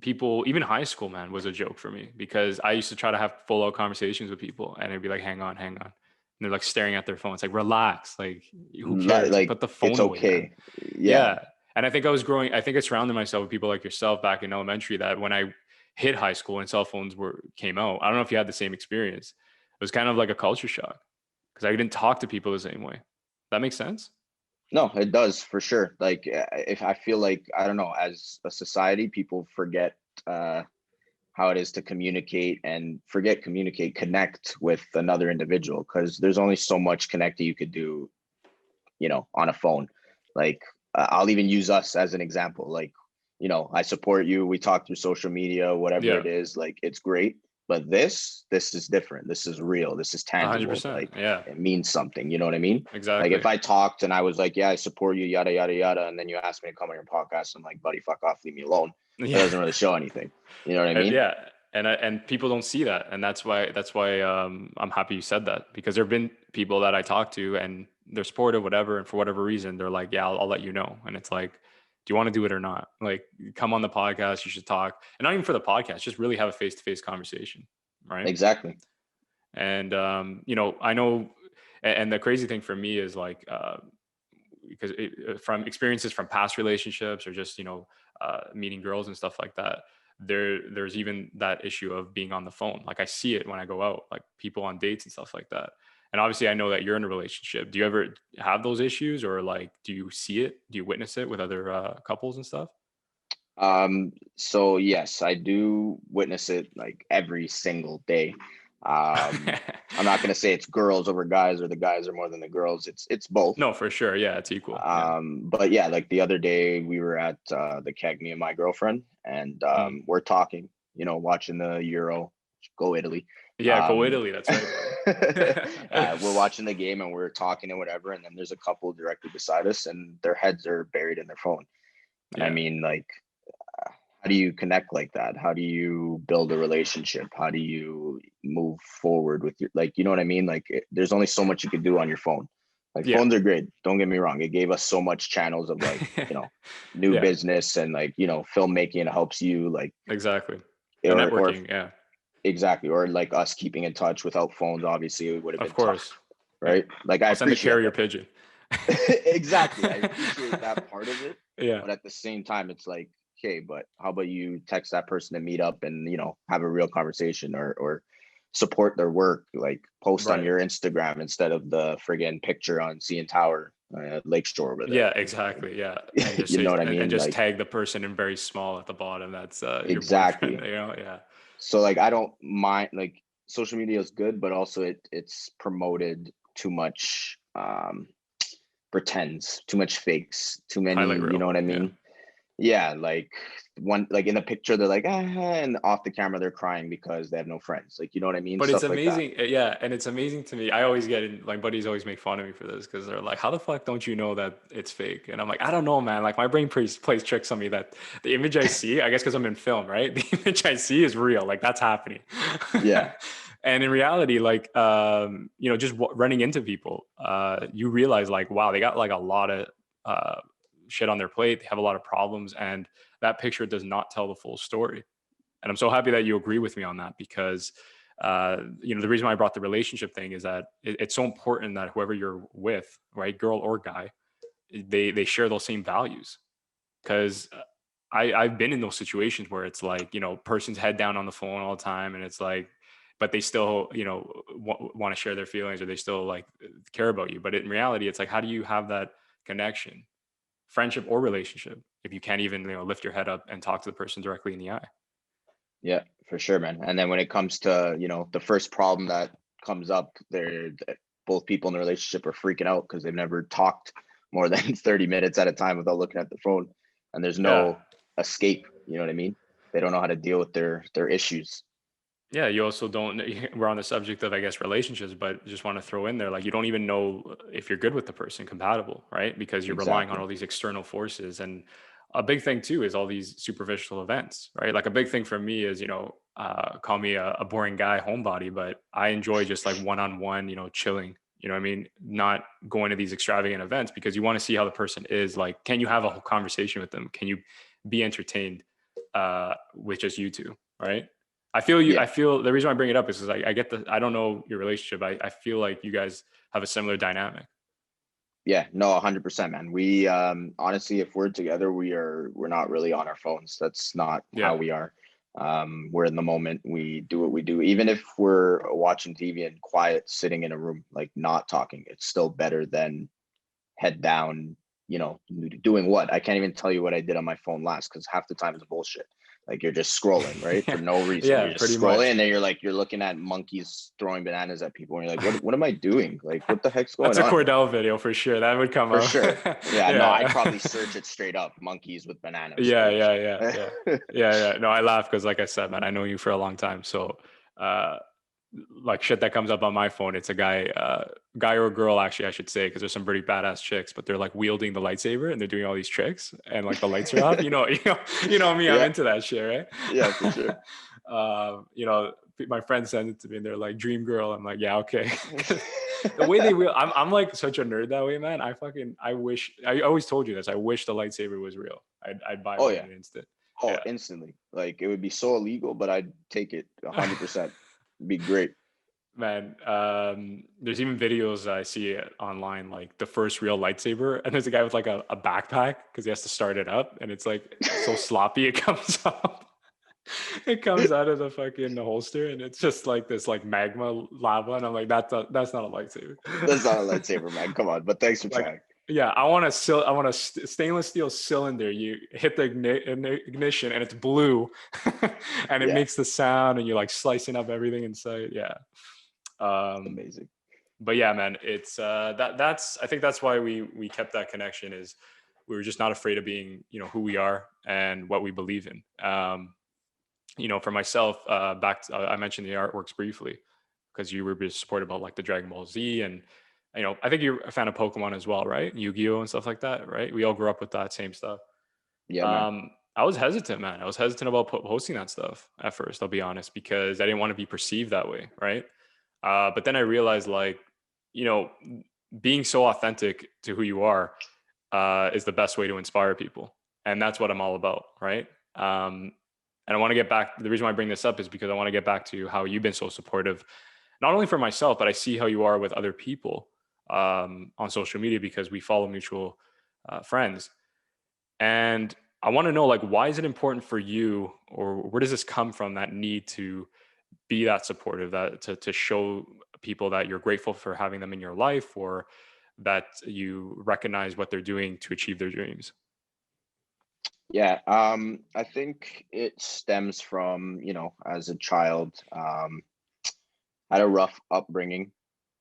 Speaker 1: people, even high school, man, was a joke for me because I used to try to have full out conversations with people and they'd be like, hang on, hang on. And they're like staring at their phone. It's like, relax. Like, who cares? Like,
Speaker 2: like,
Speaker 1: put the
Speaker 2: it's
Speaker 1: phone away, man.
Speaker 2: okay. Yeah.
Speaker 1: Yeah. And I think I surrounded myself with people like yourself back in elementary that when I hit high school and cell phones came out, I don't know if you had the same experience. It was kind of like a culture shock because I didn't talk to people the same way. That makes sense?
Speaker 2: No, it does for sure. Like, if I feel like, I don't know, as a society, people forget uh, how it is to connect with another individual, because there's only so much connecting you could do, on a phone. Like, I'll even use us as an example. Like, I support you. We talk through social media, whatever
Speaker 1: Yeah.
Speaker 2: it is, like it's great. But this is different. This is real. This is tangible.
Speaker 1: 100%.
Speaker 2: Like
Speaker 1: Yeah.
Speaker 2: it means something. You know what I mean? Like
Speaker 1: Exactly.
Speaker 2: if I talked and I was like, yeah, I support you, yada yada yada, and then you asked me to come on your podcast, I'm like, buddy, fuck off, leave me alone. That
Speaker 1: Yeah.
Speaker 2: doesn't really show anything. You know what I
Speaker 1: And
Speaker 2: mean?
Speaker 1: yeah, and people don't see that, and that's why I'm happy you said that, because there've been people that I talk to and they're supportive, whatever, and for whatever reason they're like, yeah, I'll let you know, and it's like, do you want to do it or not? Like, come on the podcast, you should talk, and not even for the podcast, just really have a face to face conversation, right?
Speaker 2: Exactly.
Speaker 1: And I know, and the crazy thing for me is like, because from experiences from past relationships or just meeting girls and stuff like that, there's even that issue of being on the phone. Like I see it when I go out, like people on dates and stuff like that. And obviously I know that you're in a relationship. Do you ever have those issues, or like do you see it, do you witness it with other couples and stuff?
Speaker 2: So yes, I do witness it like every single day. I'm not gonna say it's girls over guys or the guys are more than the girls. It's both.
Speaker 1: No, for sure, yeah, it's equal, yeah.
Speaker 2: But yeah, like the other day we were at the keg, me and my girlfriend, and
Speaker 1: Mm.
Speaker 2: we're talking, watching the Euro, go Italy.
Speaker 1: Yeah, go
Speaker 2: Um,
Speaker 1: Italy, that's right, buddy.
Speaker 2: we're watching the game and we're talking and whatever, and then there's a couple directly beside us, and their heads are buried in their phone. And I
Speaker 1: Yeah,
Speaker 2: mean, like, how do you connect like that? How do you build a relationship? How do you move forward with your, like, you know what I mean? Like, there's only so much you could do on your phone. Like,
Speaker 1: yeah.
Speaker 2: phones are great. Don't get me wrong. It gave us so much channels of like, new
Speaker 1: Yeah,
Speaker 2: business and like, filmmaking. It helps you like,
Speaker 1: exactly. The
Speaker 2: or
Speaker 1: networking, yeah,
Speaker 2: exactly, or like us keeping in touch without phones. Obviously, it would have
Speaker 1: of
Speaker 2: been tough,
Speaker 1: course. Yeah,
Speaker 2: right? Like, I
Speaker 1: I'll send a
Speaker 2: appreciate
Speaker 1: carrier
Speaker 2: that.
Speaker 1: pigeon.
Speaker 2: Exactly. I appreciate that part of it.
Speaker 1: Yeah,
Speaker 2: But at the same time, it's like, okay, but how about you text that person to meet up and, have a real conversation or support their work, like post on
Speaker 1: right.
Speaker 2: your Instagram instead of the friggin' picture on CN Tower, Lakeshore over there.
Speaker 1: Yeah, exactly. Yeah, and just
Speaker 2: You
Speaker 1: say
Speaker 2: know what I
Speaker 1: and
Speaker 2: mean?
Speaker 1: just
Speaker 2: Like,
Speaker 1: tag the person in very small at the bottom. That's your boyfriend.
Speaker 2: exactly.
Speaker 1: Yeah,
Speaker 2: So like, I don't mind, like, social media is good, but also it's promoted too much, pretends, too much fakes, too
Speaker 1: highlight
Speaker 2: many, you know
Speaker 1: reel.
Speaker 2: what I
Speaker 1: Yeah,
Speaker 2: mean? Yeah, like one, like in the picture they're like, and off the camera they're crying because they have no friends. Like, you know what I mean?
Speaker 1: but it's
Speaker 2: Stuff like that.
Speaker 1: amazing. Yeah, and it's amazing to me. I always get in, like buddies always make fun of me for this because they're like, "How the fuck don't you know that it's fake?" And I'm like, "I don't know, man. Like my brain plays tricks on me that the image I see, I guess because I'm in film, right? The image I see is real. Like that's happening."
Speaker 2: Yeah.
Speaker 1: And in reality, like just running into people, you realize like, wow, they got like a lot of shit on their plate. They have a lot of problems, and that picture does not tell the full story. And I'm so happy that you agree with me on that, because the reason why I brought the relationship thing is that it's so important that whoever you're with, right, girl or guy, they share those same values. Because I've been in those situations where it's like, person's head down on the phone all the time, and it's like, but they still, want to share their feelings, or they still like care about you. But in reality, it's like, how do you have that connection, friendship or relationship, if you can't even, lift your head up and talk to the person directly in the eye?
Speaker 2: Yeah, for sure, man. And then when it comes to, the first problem that comes up, both people in the relationship are freaking out because they've never talked more than 30 minutes at a time without looking at the phone. And there's
Speaker 1: Yeah.
Speaker 2: no escape, you know what I mean? They don't know how to deal with their issues.
Speaker 1: Yeah, you also don't, we're on the subject of, I guess, relationships, but just want to throw in there, like, you don't even know if you're good with the person, compatible, right? Because you're relying on
Speaker 2: Exactly.
Speaker 1: all these external forces. And a big thing too is all these superficial events, right? Like a big thing for me is, call me a boring guy, homebody, but I enjoy just like one-on-one, chilling, you know what I mean? Not going to these extravagant events, because you want to see how the person is. Like, can you have a whole conversation with them? Can you be entertained with just you two, right? I feel you. I
Speaker 2: Yeah.
Speaker 1: feel the reason why I bring it up is because I get I don't know your relationship. I feel like you guys have a similar dynamic.
Speaker 2: Yeah, no, 100%, man. We honestly, if we're together, we're not really on our phones. That's not how
Speaker 1: Yeah.
Speaker 2: we are. We're in the moment. We do what we do. Even if we're watching TV and quiet, sitting in a room, like not talking, it's still better than head down, doing what? I can't even tell you what I did on my phone last, because half the time it's bullshit. Like, you're just scrolling, right? For
Speaker 1: Yeah,
Speaker 2: no reason.
Speaker 1: yeah,
Speaker 2: You're just
Speaker 1: pretty
Speaker 2: scrolling,
Speaker 1: much.
Speaker 2: and then you're looking at monkeys throwing bananas at people, and you're like, what am I doing? Like, what the heck's
Speaker 1: That's
Speaker 2: going
Speaker 1: a
Speaker 2: on?
Speaker 1: Cordell video for sure. That would come
Speaker 2: For
Speaker 1: up.
Speaker 2: sure. Yeah, no, I'd
Speaker 1: Yeah.
Speaker 2: probably search it straight up, monkeys with bananas
Speaker 1: Yeah,
Speaker 2: or
Speaker 1: yeah, yeah,
Speaker 2: something.
Speaker 1: yeah, yeah, yeah. No, I laugh because, like I said, man, I know you for a long time. So, uh, like shit that comes up on my phone, it's a guy or a girl, actually, I should say, because there's some pretty badass chicks, but they're like wielding the lightsaber and they're doing all these tricks, and like the lights are off. You know me, I'm
Speaker 2: Yeah,
Speaker 1: into that shit,
Speaker 2: yeah, for sure.
Speaker 1: right? My friends send it to me and they're like, "Dream girl." I'm like, "Yeah, okay." 'Cause the way they real, I'm like such a nerd that way, man. I wish, I always told you this. I wish the lightsaber was real. I'd buy
Speaker 2: Oh
Speaker 1: one in
Speaker 2: yeah.
Speaker 1: an instant.
Speaker 2: Oh,
Speaker 1: Yeah.
Speaker 2: instantly. Like, it would be so illegal, but I'd take it 100%. Be great.
Speaker 1: Man, there's even videos I see it online, like the first real lightsaber, and there's a guy with like a backpack because he has to start it up, and it's like so sloppy it comes up. It comes out of the fucking holster, and it's just like this like magma lava, and I'm like, that's not a lightsaber.
Speaker 2: That's not a lightsaber, man. Come on. But thanks for
Speaker 1: Like,
Speaker 2: trying.
Speaker 1: yeah, I want a stainless steel cylinder. You hit the ignition, and it's blue, and it
Speaker 2: Yeah,
Speaker 1: makes the sound, and you're like slicing up everything inside. Yeah.
Speaker 2: it's
Speaker 1: Um,
Speaker 2: amazing.
Speaker 1: but yeah, man, it's that's I think that's why we kept that connection, is we were just not afraid of being, who we are and what we believe in. For myself, I mentioned the artworks briefly because you were being supportive about like the Dragon Ball Z, and I think you're a fan of Pokemon as well, right? Yu-Gi-Oh and stuff like that, right? We all grew up with that same stuff.
Speaker 2: Yeah, man.
Speaker 1: I was hesitant, man. I was hesitant about posting that stuff at first, I'll be honest, because I didn't want to be perceived that way, right? But then I realized, like, you know, being so authentic to who you are is the best way to inspire people, and that's what I'm all about, right? And I want to get back. The reason why I bring this up is because I want to get back to how you've been so supportive, not only for myself, but I see how you are with other people on social media because we follow mutual friends. And I want to know, like, why is it important for you, or where does this come from, that need to be that supportive, that to show people that you're grateful for having them in your life, or that you recognize what they're doing to achieve their dreams?
Speaker 2: Yeah, I think it stems from, as a child, I had a rough upbringing.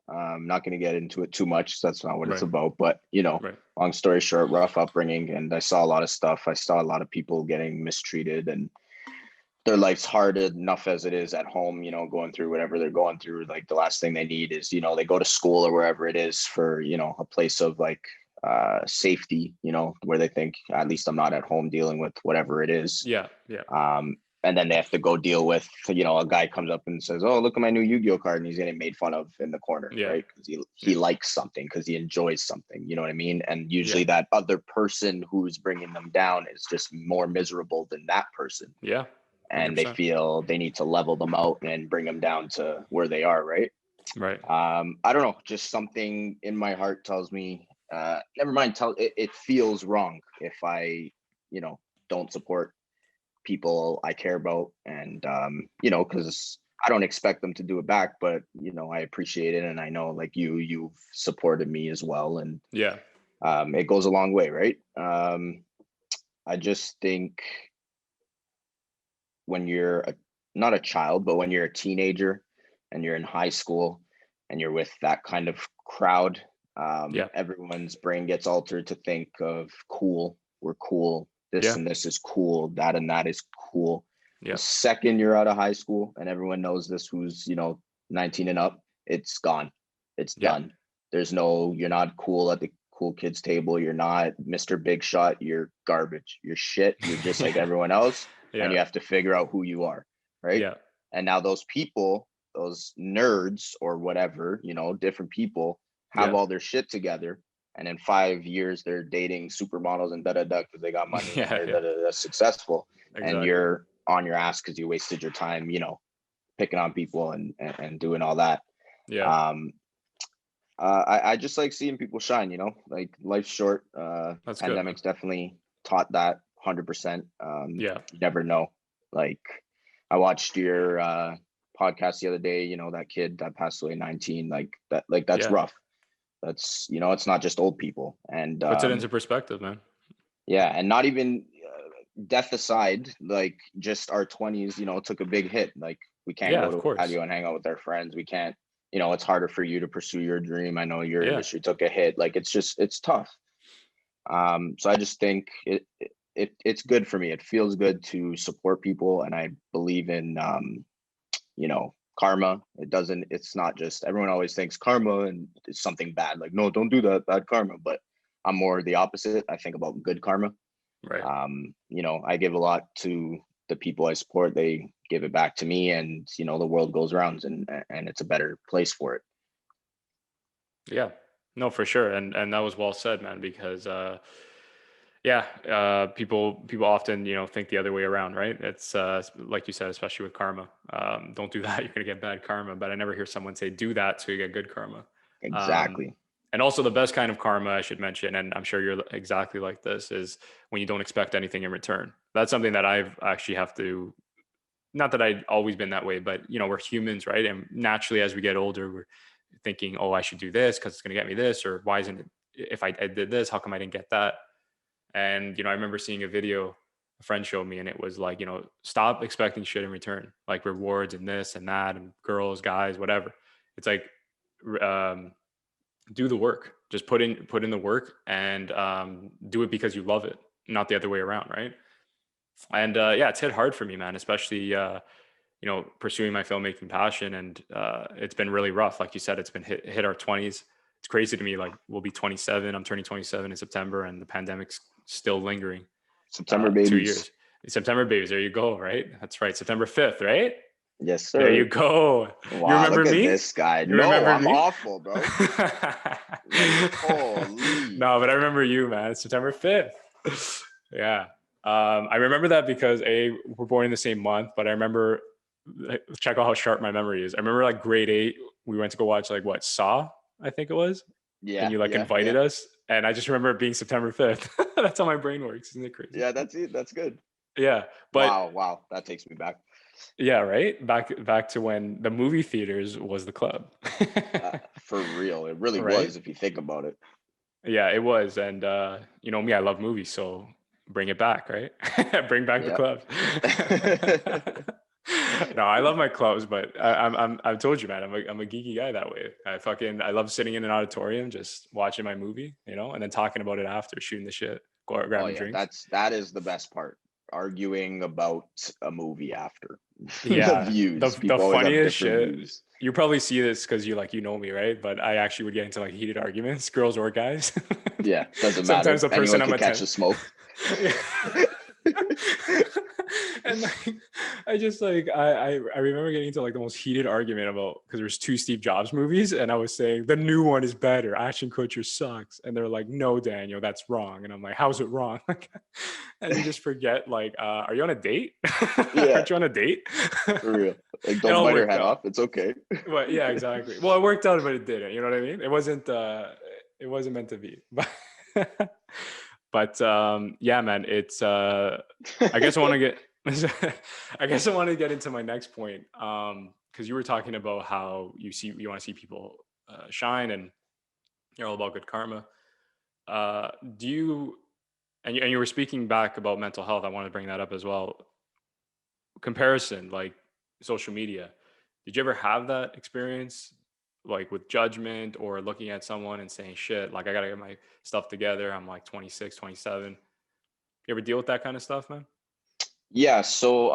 Speaker 2: Not going to get into it too much. So that's not what it's
Speaker 1: Right.
Speaker 2: about. But,
Speaker 1: Right.
Speaker 2: long story short, rough upbringing. And I saw a lot of stuff. I saw a lot of people getting mistreated, and their life's hard enough as it is at home, going through whatever they're going through. Like, the last thing they need is, they go to school or wherever it is for, a place of like safety, where they think, at least I'm not at home dealing with whatever it is.
Speaker 1: Yeah. Yeah.
Speaker 2: Um, and then they have to go deal with, a guy comes up and says, "Oh, look at my new Yu-Gi-Oh card," and he's getting made fun of in the corner,
Speaker 1: Yeah.
Speaker 2: right? Because he
Speaker 1: Yeah.
Speaker 2: likes something, because he enjoys something. You know what I mean? And
Speaker 1: Yeah.
Speaker 2: usually that other person who's bringing them down is just more miserable than that person,
Speaker 1: Yeah.
Speaker 2: and they
Speaker 1: 100%.
Speaker 2: feel they need to level them out and bring them down to where they are, right?
Speaker 1: Right.
Speaker 2: I don't know, just something in my heart tells me, never mind. It feels wrong if I, don't support people I care about, and because I don't expect them to do it back, but I appreciate it, and I know, like, you've supported me as well, and
Speaker 1: Yeah.
Speaker 2: it goes a long way, right? I just think when you're not a child, but when you're a teenager and you're in high school and you're with that kind of crowd,
Speaker 1: Yeah.
Speaker 2: everyone's brain gets altered to think of cool. We're cool. This
Speaker 1: Yeah.
Speaker 2: and this is cool. That and that is cool. The
Speaker 1: Yeah.
Speaker 2: second you're out of high school and everyone knows this, who's 19 and up, it's gone. It's
Speaker 1: Yeah.
Speaker 2: done. There's no, you're not cool at the cool kids table. You're not Mr. Big Shot. You're garbage. You're shit. You're just like
Speaker 1: Yeah.
Speaker 2: everyone else, and
Speaker 1: Yeah.
Speaker 2: you have to figure out who you are, right?
Speaker 1: Yeah.
Speaker 2: And now those people, those nerds or whatever, different people, have
Speaker 1: Yeah.
Speaker 2: all their shit together, and in 5 years they're dating supermodels and da da da because they got money and
Speaker 1: Yeah.
Speaker 2: they're
Speaker 1: Yeah.
Speaker 2: da, da, da, successful, and
Speaker 1: Exactly.
Speaker 2: you're on your ass because you wasted your time, picking on people and doing all that.
Speaker 1: Yeah.
Speaker 2: Um, I just like seeing people shine, like, life's short.
Speaker 1: That's good, man.
Speaker 2: Pandemic's definitely taught that 100%.
Speaker 1: Yeah.
Speaker 2: You never know. Like, I watched your podcast the other day, that kid that passed away 19, like that, like, that's
Speaker 1: Yeah.
Speaker 2: rough. That's, it's not just old people. And
Speaker 1: Puts it into perspective, man.
Speaker 2: yeah, and not even death aside, like just our 20s, took a big hit. Like we can't
Speaker 1: Yeah,
Speaker 2: go
Speaker 1: of
Speaker 2: to a
Speaker 1: course.
Speaker 2: patio and hang out with our friends. We can't, it's harder for you to pursue your dream. I know your
Speaker 1: Yeah.
Speaker 2: industry took a hit. Like it's tough. So I just think it's good for me. It feels good to support people, and I believe in karma. It's not just, everyone always thinks karma and it's something bad. Like, no, don't do that, bad karma. But I'm more the opposite. I think about good karma.
Speaker 1: Right.
Speaker 2: I give a lot to the people I support. They give it back to me, and the world goes around, and it's a better place for it.
Speaker 1: Yeah. No, for sure. And that was well said, man, because yeah, people often, think the other way around, right? It's like you said, especially with karma. Don't do that, you're gonna get bad karma. But I never hear someone say do that so you get good karma. Um,
Speaker 2: Exactly.
Speaker 1: and also the best kind of karma I should mention, and I'm sure you're exactly like this, is when you don't expect anything in return. That's something that I've actually have to, not that I'd always been that way, but we're humans, right? And naturally, as we get older, we're thinking, oh, I should do this because it's going to get me this, or why isn't it, if I did this, how come I didn't get that? And I remember seeing a video a friend showed me, and it was like, stop expecting shit in return, like rewards and this and that, and girls, guys, whatever. It's like, um, do the work. Just put in the work, and do it because you love it, not the other way around, right? And yeah, it's hit hard for me, man, especially pursuing my filmmaking passion, and it's been really rough. Like you said, it's been hit our 20s. It's crazy to me. Like we'll be 27. I'm turning 27 in September, and the pandemic's still lingering.
Speaker 2: September
Speaker 1: 2
Speaker 2: babies.
Speaker 1: years. September babies. There you go. Right. That's right. September 5th. Right.
Speaker 2: Yes,
Speaker 1: There you
Speaker 2: sir.
Speaker 1: go. You
Speaker 2: Wow,
Speaker 1: remember
Speaker 2: look at
Speaker 1: me?
Speaker 2: this guy.
Speaker 1: You
Speaker 2: No,
Speaker 1: remember
Speaker 2: I'm
Speaker 1: me?
Speaker 2: awful, bro. Like, holy.
Speaker 1: No, but I remember you, man. It's September 5th. Yeah. I remember that because we're born in the same month, but I remember, check out how sharp my memory is. I remember like grade 8, we went to go watch like what, Saw, I think it was. And
Speaker 2: Yeah,
Speaker 1: you like
Speaker 2: yeah, yeah.
Speaker 1: invited us. And I just remember it being September 5th. That's how my brain works. Isn't it crazy?
Speaker 2: Yeah, that's it. That's good.
Speaker 1: Yeah. But
Speaker 2: Wow, wow. That takes me back.
Speaker 1: yeah, right. Back to when the movie theaters was the club.
Speaker 2: For real. It really
Speaker 1: Right.
Speaker 2: was, if you think about it.
Speaker 1: Yeah, it was. And me, I love movies, so bring it back, right? Bring back the
Speaker 2: Yeah.
Speaker 1: clubs. No, I love my clubs, but I've told you, man, I'm a geeky guy that way. I love sitting in an auditorium, just watching my movie, and then talking about it after, shooting the shit,
Speaker 2: Oh
Speaker 1: grabbing
Speaker 2: yeah,
Speaker 1: drinks.
Speaker 2: that is the best part. Arguing about a movie after. The
Speaker 1: Yeah, the
Speaker 2: views.
Speaker 1: the
Speaker 2: People always have
Speaker 1: funniest
Speaker 2: different
Speaker 1: shit.
Speaker 2: views.
Speaker 1: You probably see this because you know me, right? But I actually would get into like heated arguments, girls or guys.
Speaker 2: Yeah, doesn't
Speaker 1: Sometimes
Speaker 2: matter.
Speaker 1: the person
Speaker 2: Anyone
Speaker 1: I'm
Speaker 2: could catch the
Speaker 1: attending.
Speaker 2: smoke.
Speaker 1: Yeah. And like, I just like I remember getting into like the most heated argument about, because there's two Steve Jobs movies, and I was saying the new one is better. Ashton Kutcher sucks, and they're like, no, Daniel, that's wrong. And I'm like, how's it wrong? And you just forget, like, are you on a date?
Speaker 2: Yeah,
Speaker 1: Aren't you on a date?
Speaker 2: for real. Like,
Speaker 1: It
Speaker 2: don't
Speaker 1: all
Speaker 2: bite her
Speaker 1: worked
Speaker 2: head
Speaker 1: out.
Speaker 2: off. It's okay.
Speaker 1: But yeah, exactly. Well, it worked out, but it didn't. You know what I mean? It wasn't meant to be. But yeah, man, it's I guess I want to get I guess I want to get into my next point. Because you were talking about how you want to see people shine, and you're all about good karma. Do you, and you were speaking back about mental health. I want to bring that up as well. Comparison, like social media. Did you ever have that experience, like with judgment or looking at someone and saying, shit, like I got to get my stuff together. I'm like 26, 27. You ever deal with that kind of stuff, man?
Speaker 2: Yeah, so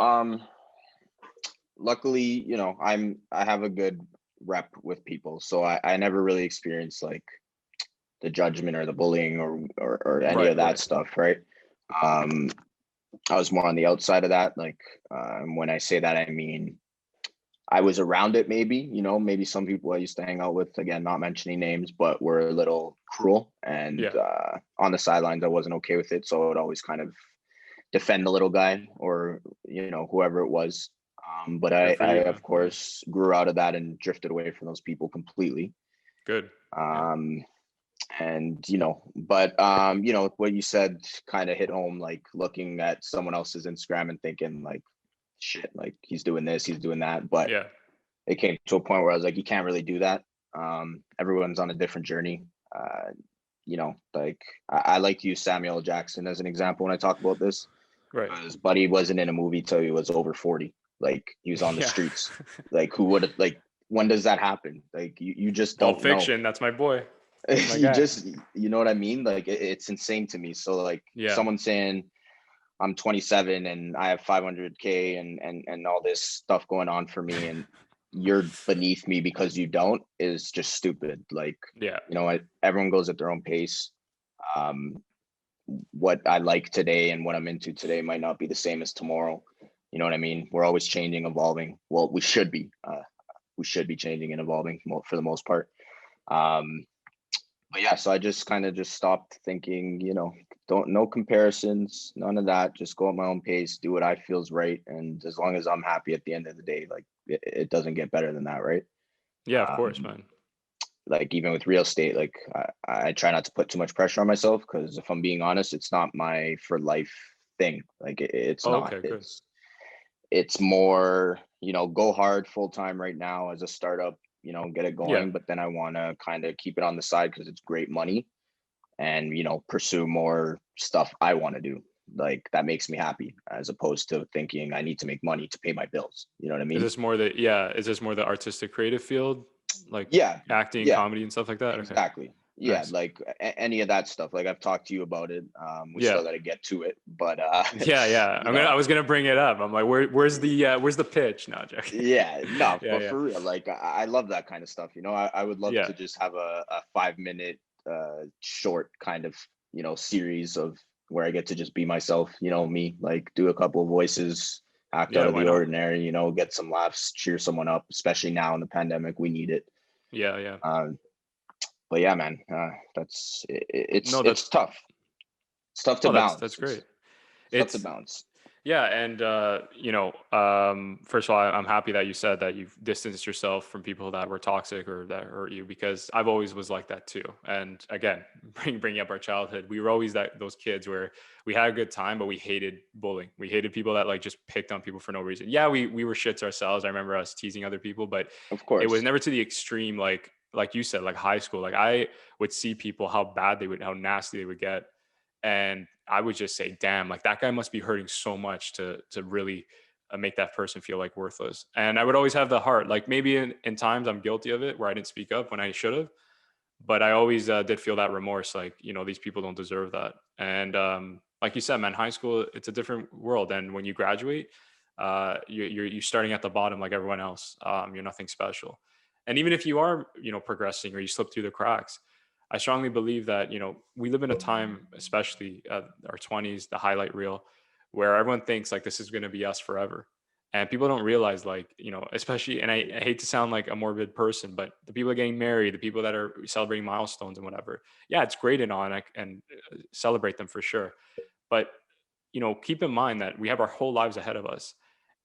Speaker 2: luckily, I have a good rep with people. So I never really experienced like the judgment or the bullying or any of
Speaker 1: Right,
Speaker 2: that
Speaker 1: right.
Speaker 2: stuff, right? Um I was more on the outside of that. Like when I say that, I mean I was around it, maybe, maybe some people I used to hang out with, again, not mentioning names, but were a little cruel. And
Speaker 1: Yeah,
Speaker 2: on the sidelines, I wasn't okay with it. So I would always kind of defend the little guy or, whoever it was. But
Speaker 1: good
Speaker 2: I,
Speaker 1: for
Speaker 2: I,
Speaker 1: you,
Speaker 2: of
Speaker 1: man.
Speaker 2: course, grew out of that and drifted away from those people completely.
Speaker 1: Good. Yeah.
Speaker 2: Um, and, what you said kind of hit home, like looking at someone else's Instagram and thinking like, shit, like he's doing this, he's doing that. But
Speaker 1: Yeah.
Speaker 2: it came to a point where I was like, you can't really do that. Everyone's on a different journey. uh, like I like to use Samuel L. Jackson as an example when I talk about this,
Speaker 1: Right.
Speaker 2: because Buddy wasn't in a movie till he was over 40. Like he was on the
Speaker 1: Yeah.
Speaker 2: streets. Like who would have, like, when does that happen? Like you just
Speaker 1: Pulp
Speaker 2: don't know.
Speaker 1: Fiction. That's my boy. That's my
Speaker 2: You
Speaker 1: guy.
Speaker 2: just, you know what I mean? Like it's insane to me. So like
Speaker 1: Yeah.
Speaker 2: someone saying I'm 27 and I have 500K and all this stuff going on for me, and you're beneath me because you don't, is just stupid. Like,
Speaker 1: Yeah.
Speaker 2: everyone goes at their own pace. Um, what I like today and what I'm into today might not be the same as tomorrow. You know what I mean? We're always changing, evolving. Well, we should be. We should be changing and evolving for the most part. But yeah, so I just kind of just stopped thinking, don't, no comparisons, none of that. Just go at my own pace, do what I feels right, and as long as I'm happy at the end of the day, like it doesn't get better than that, right?
Speaker 1: Yeah, of course,
Speaker 2: Um,
Speaker 1: man.
Speaker 2: like even with real estate, like I try not to put too much pressure on myself, because if I'm being honest, it's not my for life thing. Like it's
Speaker 1: Oh,
Speaker 2: not.
Speaker 1: okay, good.
Speaker 2: It's more, go hard full time right now as a startup, get it
Speaker 1: Yeah.
Speaker 2: going. But then I want to kind of keep it on the side because it's great money, and pursue more stuff I want to do. Like that makes me happy, as opposed to thinking I need to make money to pay my bills. You know what I
Speaker 1: Is
Speaker 2: mean?
Speaker 1: this more is this more the artistic creative field, like
Speaker 2: Yeah,
Speaker 1: acting,
Speaker 2: yeah,
Speaker 1: comedy and stuff like that? Okay.
Speaker 2: exactly. Yeah,
Speaker 1: Nice.
Speaker 2: like any of that stuff. Like I've talked to you about it. We
Speaker 1: Yeah.
Speaker 2: still got to get to it, but
Speaker 1: Yeah, yeah.
Speaker 2: you know,
Speaker 1: I was gonna bring it up. I'm like, where's the pitch? No, joking.
Speaker 2: yeah, no,
Speaker 1: Yeah,
Speaker 2: but
Speaker 1: yeah.
Speaker 2: for real, like I love that kind of stuff. I would love
Speaker 1: Yeah.
Speaker 2: to just have a 5 minute short kind of, series of where I get to just be myself, me, like do a couple of voices, act out
Speaker 1: Yeah,
Speaker 2: of
Speaker 1: why
Speaker 2: the
Speaker 1: not?
Speaker 2: ordinary, get some laughs, cheer someone up, especially now in the pandemic. We need it.
Speaker 1: Yeah, yeah.
Speaker 2: Um, but yeah, man, that's
Speaker 1: No,
Speaker 2: it's tough. It's tough to
Speaker 1: that's
Speaker 2: balance.
Speaker 1: great.
Speaker 2: It's tough to
Speaker 1: It's
Speaker 2: balance.
Speaker 1: Yeah, and first of all, I'm happy that you said that you've distanced yourself from people that were toxic or that hurt you, because I've always was like that too. And again, bringing up our childhood, we were always those kids where we had a good time, but we hated bullying. We hated people that like just picked on people for no reason. Yeah, we were shits ourselves. I remember us teasing other people, but
Speaker 2: Of
Speaker 1: it was
Speaker 2: course.
Speaker 1: never to the extreme, like you said, like high school. Like I would see people how nasty they would get, and I would just say, damn, like that guy must be hurting so much to really make that person feel like worthless. And I would always have the heart, like maybe in times I'm guilty of it where I didn't speak up when I should have, but I always did feel that remorse, like, these people don't deserve that. And like you said, man, high school, it's a different world. And when you graduate, you're starting at the bottom like everyone else. You're nothing special. And even if you are, progressing or you slip through the cracks, I strongly believe that, we live in a time, especially our 20s, the highlight reel, where everyone thinks like this is going to be us forever. And people don't realize, like, especially, and I hate to sound like a morbid person, but the people are getting married, the people that are celebrating milestones and whatever. Yeah, it's great and all, and celebrate them for sure. But, keep in mind that we have our whole lives ahead of us.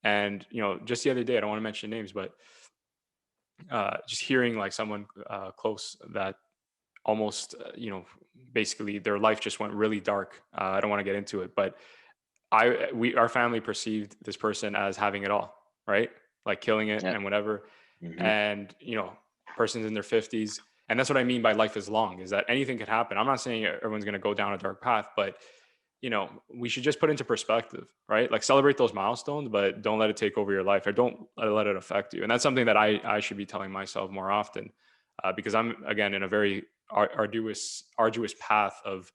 Speaker 1: And, just the other day, I don't want to mention names, but just hearing like someone close that almost basically their life just went really dark. I don't want to get into it, but our family perceived this person as having it all, right? Like killing it
Speaker 2: Yeah.
Speaker 1: and whatever.
Speaker 2: Hmm.
Speaker 1: And person's in their 50s, and that's what I mean by life is long, is that anything could happen. I'm not saying everyone's going to go down a dark path, but we should just put into perspective, right? Like celebrate those milestones, but don't let it take over your life, or don't let it affect you. And that's something that I should be telling myself more often, because I'm, again, in a very arduous path of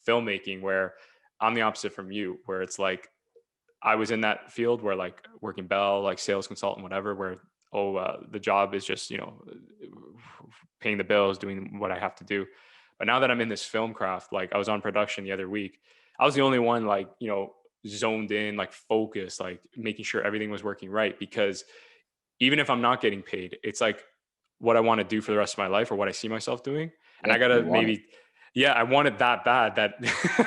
Speaker 1: filmmaking, where I'm the opposite from you, where it's like I was in that field where, like, working Bell, like sales consultant, whatever, where the job is just paying the bills, doing what I have to do. But now that I'm in this film craft, like I was on production the other week, I was the only one, like, zoned in, like focused, like making sure everything was working right, because even if I'm not getting paid, it's like what I want to do for the rest of my life, or what I see myself doing. And
Speaker 2: Yeah,
Speaker 1: I gotta
Speaker 2: you want it.
Speaker 1: maybe, yeah, I want it that bad that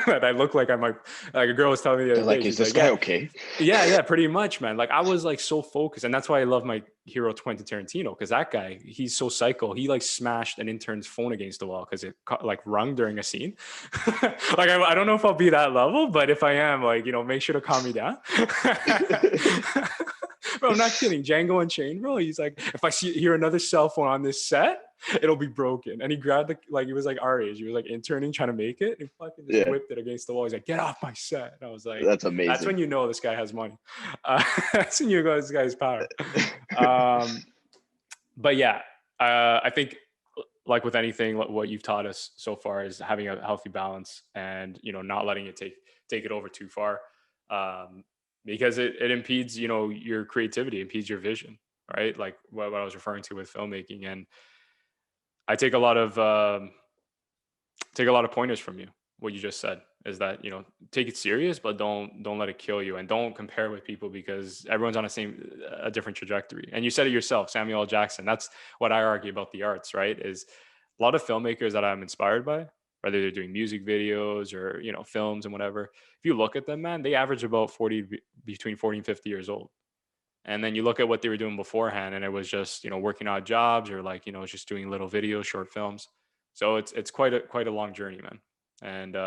Speaker 1: that I look like I'm like a girl was telling me the
Speaker 2: They're
Speaker 1: other day.
Speaker 2: like, is
Speaker 1: She's
Speaker 2: this
Speaker 1: like,
Speaker 2: guy
Speaker 1: yeah,
Speaker 2: okay?
Speaker 1: yeah, pretty much, man. Like I was like so focused, and that's why I love my hero Quentin Tarantino, because that guy, he's so psycho. He like smashed an intern's phone against the wall because it like rung during a scene. Like I don't know if I'll be that level, but if I am, like, make sure to calm me down. Bro, I'm not kidding. Django Unchained, bro. He's like, if I hear another cell phone on this set, it'll be broken. And he grabbed he was like our age. He was like interning, trying to make it. And fucking just
Speaker 2: Yeah,
Speaker 1: whipped it against the wall. He's like, get off my set. And I was like,
Speaker 2: that's
Speaker 1: that's
Speaker 2: amazing.
Speaker 1: when you know this guy has money. That's when you know this guy's power. But yeah, I think like with anything, what you've taught us so far is having a healthy balance and, not letting it take it over too far. Because it impedes, your creativity, impedes your vision, right? Like what I was referring to with filmmaking. And I take a lot of pointers from you. What you just said is that, take it serious, but don't let it kill you, and don't compare with people, because everyone's on a different trajectory. And you said it yourself, Samuel L. Jackson. That's what I argue about the arts, right? Is a lot of filmmakers that I'm inspired by, whether they're doing music videos or, films and whatever. If you look at them, man, they average about between 40 and 50 years old. And then you look at what they were doing beforehand, and it was just, working odd jobs, or just doing little videos, short films. So it's quite a long journey, man. And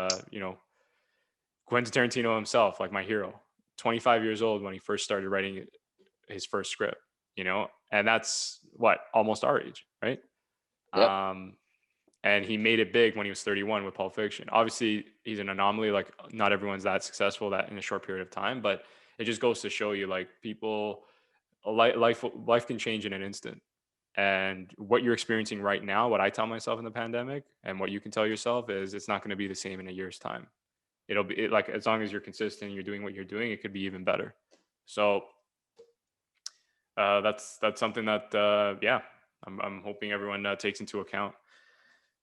Speaker 1: Quentin Tarantino himself, like my hero, 25 years old when he first started writing his first script, and that's what, almost our age, right?
Speaker 2: Yep.
Speaker 1: Um, and he made it big when he was 31 with Pulp Fiction. Obviously, he's an anomaly. Like, not everyone's that successful that in a short period of time, but it just goes to show you, like, people, life can change in an instant. And what you're experiencing right now, what I tell myself in the pandemic, and what you can tell yourself, is it's not going to be the same in a year's time. It'll be like, as long as you're consistent, you're doing what you're doing, it could be even better. So that's something that yeah, I'm hoping everyone takes into account,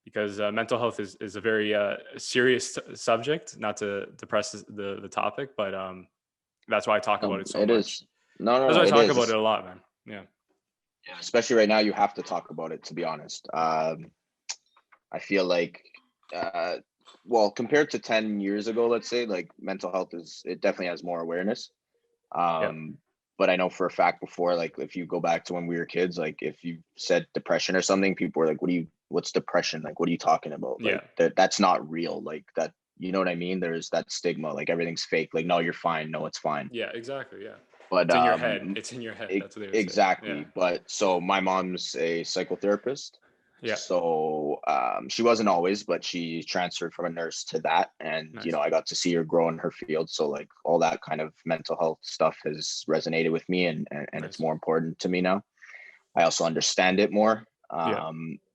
Speaker 1: because mental health is a very serious subject. Not to depress the topic, but that's why I talk about it so
Speaker 2: It
Speaker 1: much.
Speaker 2: is. No, no,
Speaker 1: That's
Speaker 2: no,
Speaker 1: why I
Speaker 2: it
Speaker 1: talk about it
Speaker 2: is.
Speaker 1: a lot, man. Yeah.
Speaker 2: Yeah, especially right now, you have to talk about it, to be honest. I feel like, uh, well, compared to 10 years ago, let's say, like, mental health it definitely has more awareness.
Speaker 1: Yeah.
Speaker 2: But I know for a fact before, like, if you go back to when we were kids, like, if you said depression or something, people were like, what's depression? Like, what are you talking about?
Speaker 1: Yeah.
Speaker 2: Like, that's not real. Like, that, you know what I mean? There's that stigma, like, everything's fake. Like, no, you're fine. No, it's fine.
Speaker 1: Yeah. Exactly. Yeah.
Speaker 2: But
Speaker 1: It's in your head. It's in your head. That's what they would say. Yeah.
Speaker 2: exactly. But so my mom's a psychotherapist.
Speaker 1: Yeah.
Speaker 2: So she wasn't always, but she transferred from a nurse to that. And,
Speaker 1: Nice.
Speaker 2: I got to see her grow in her field. So, like, all that kind of mental health stuff has resonated with me, and it's
Speaker 1: Nice.
Speaker 2: more important to me now. I also understand it more.
Speaker 1: Yeah.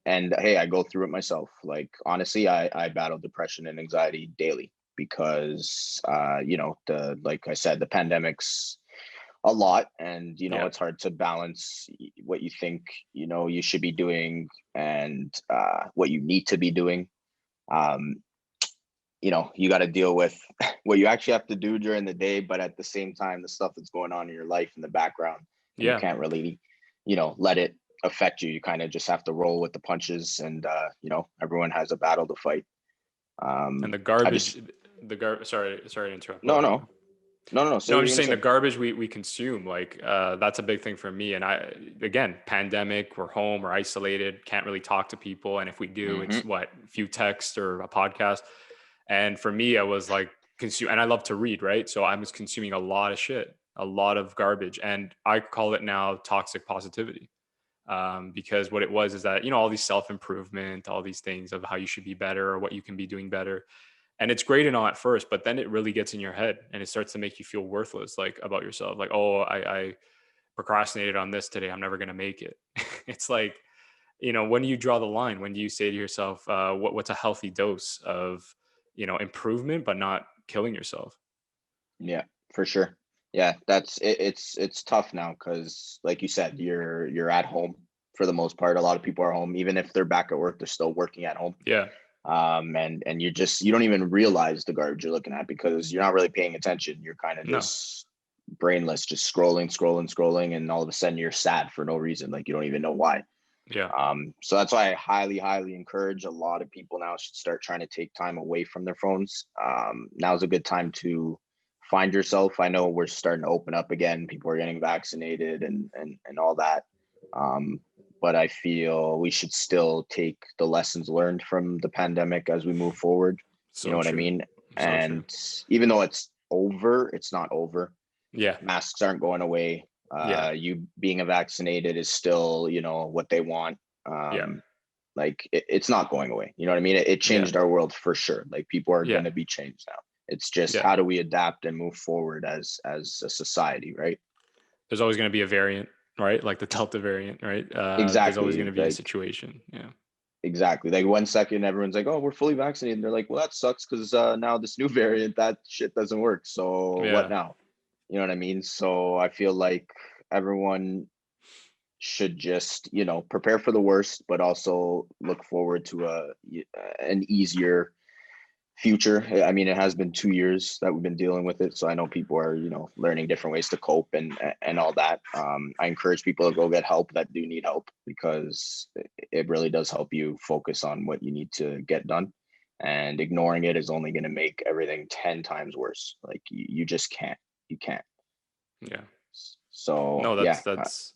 Speaker 2: And hey, I go through it myself. Like, honestly, I battle depression and anxiety daily because, like I said, the pandemic's a lot, and
Speaker 1: Yeah.
Speaker 2: it's hard to balance what you think you should be doing, and what you need to be doing. um you got to deal with what you actually have to do during the day, but at the same time, the stuff that's going on in your life in the background, and you
Speaker 1: Yeah.
Speaker 2: can't really let it affect you. You kind of just have to roll with the punches, and everyone has a battle to fight.
Speaker 1: And the
Speaker 2: I
Speaker 1: garbage,
Speaker 2: just
Speaker 1: sorry to interrupt. Go
Speaker 2: no,
Speaker 1: ahead.
Speaker 2: no, no, no, no, say
Speaker 1: No,
Speaker 2: what
Speaker 1: I'm
Speaker 2: you're
Speaker 1: just
Speaker 2: gonna
Speaker 1: saying the
Speaker 2: say.
Speaker 1: garbage we consume, like, that's a big thing for me. And again, pandemic, we're home, we're isolated, can't really talk to people. And if we do, it's
Speaker 2: Hmm.
Speaker 1: what, a few texts or a podcast. And for me, I was like, consume, and I love to read, right? So I was consuming a lot of shit, a lot of garbage. And I call it now toxic positivity. Because what it was is that, all these self-improvement, all these things of how you should be better or what you can be doing better. And it's great and all at first, but then it really gets in your head and it starts to make you feel worthless, like, about yourself. Like, oh, I procrastinated on this today, I'm never going to make it. It's like, when do you draw the line? When do you say to yourself, what's a healthy dose of, improvement, but not killing yourself?
Speaker 2: Yeah, for sure. Yeah, that's it. It's tough now because, like you said, you're at home for the most part. A lot of people are home, even if they're back at work, they're still working at home.
Speaker 1: Yeah.
Speaker 2: And you don't even realize the garbage you're looking at because you're not really paying attention. You're kind of
Speaker 1: No.
Speaker 2: just brainless, just scrolling, and all of a sudden you're sad for no reason. Like, you don't even know why.
Speaker 1: Yeah.
Speaker 2: So that's why I highly, highly encourage a lot of people now should start trying to take time away from their phones. Now's a good time to find yourself. I know we're starting to open up again. People are getting vaccinated and all that. Um, but I feel we should still take the lessons learned from the pandemic as we move forward. You know
Speaker 1: So
Speaker 2: what I
Speaker 1: true.
Speaker 2: mean?
Speaker 1: So true.
Speaker 2: And even though it's over, it's not over.
Speaker 1: Yeah.
Speaker 2: Masks aren't going away.
Speaker 1: Yeah.
Speaker 2: You being vaccinated is still, what they want.
Speaker 1: Yeah.
Speaker 2: Like it's not going away. You know what I mean? It
Speaker 1: Yeah.
Speaker 2: changed our world for sure. Like people are
Speaker 1: Yeah.
Speaker 2: going to be changed now. It's just
Speaker 1: Yeah.
Speaker 2: how do we adapt and move forward as a society, right?
Speaker 1: There's always going to be a variant, right? Like the Delta variant, right? There's always going
Speaker 2: Exactly.
Speaker 1: to be a
Speaker 2: Like
Speaker 1: situation. Yeah.
Speaker 2: exactly. Like 1 second, everyone's like, "Oh, we're fully vaccinated." And they're like, "Well, that sucks because now this new variant, that shit doesn't work. So what
Speaker 1: Yeah.
Speaker 2: now?" You know what I mean? So I feel like everyone should just prepare for the worst, but also look forward to an easier future. I mean, it has been 2 years that we've been dealing with it, so I know people are learning different ways to cope and all that. I encourage people to go get help that do need help, because it really does help you focus on what you need to get done, and ignoring it is only going to make everything 10 times worse. Like you just can't, you can't.
Speaker 1: Yeah.
Speaker 2: So
Speaker 1: No,
Speaker 2: yeah.
Speaker 1: that's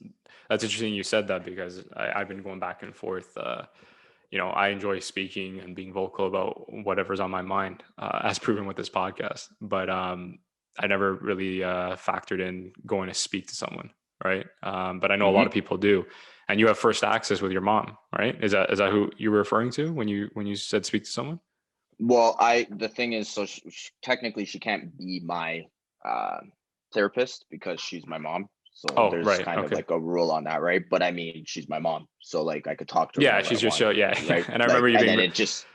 Speaker 1: interesting you said that, because I've been going back and forth. I enjoy speaking and being vocal about whatever's on my mind, as proven with this podcast. But I never really factored in going to speak to someone, right? But I know a lot of
Speaker 2: Mhm.
Speaker 1: people do. And you have first access with your mom, right? Is that who you were referring to when you said speak to someone?
Speaker 2: Well, the thing is, so technically she can't be my uh, therapist because she's my mom. So
Speaker 1: Oh,
Speaker 2: there's
Speaker 1: right.
Speaker 2: kind of
Speaker 1: Okay.
Speaker 2: like a rule on that, right? But I mean, she's my mom, so like I could talk to her
Speaker 1: Yeah,
Speaker 2: whenever I
Speaker 1: she's just
Speaker 2: want,
Speaker 1: so yeah, yeah.
Speaker 2: right?
Speaker 1: And I remember
Speaker 2: Like,
Speaker 1: you
Speaker 2: and
Speaker 1: being
Speaker 2: then it just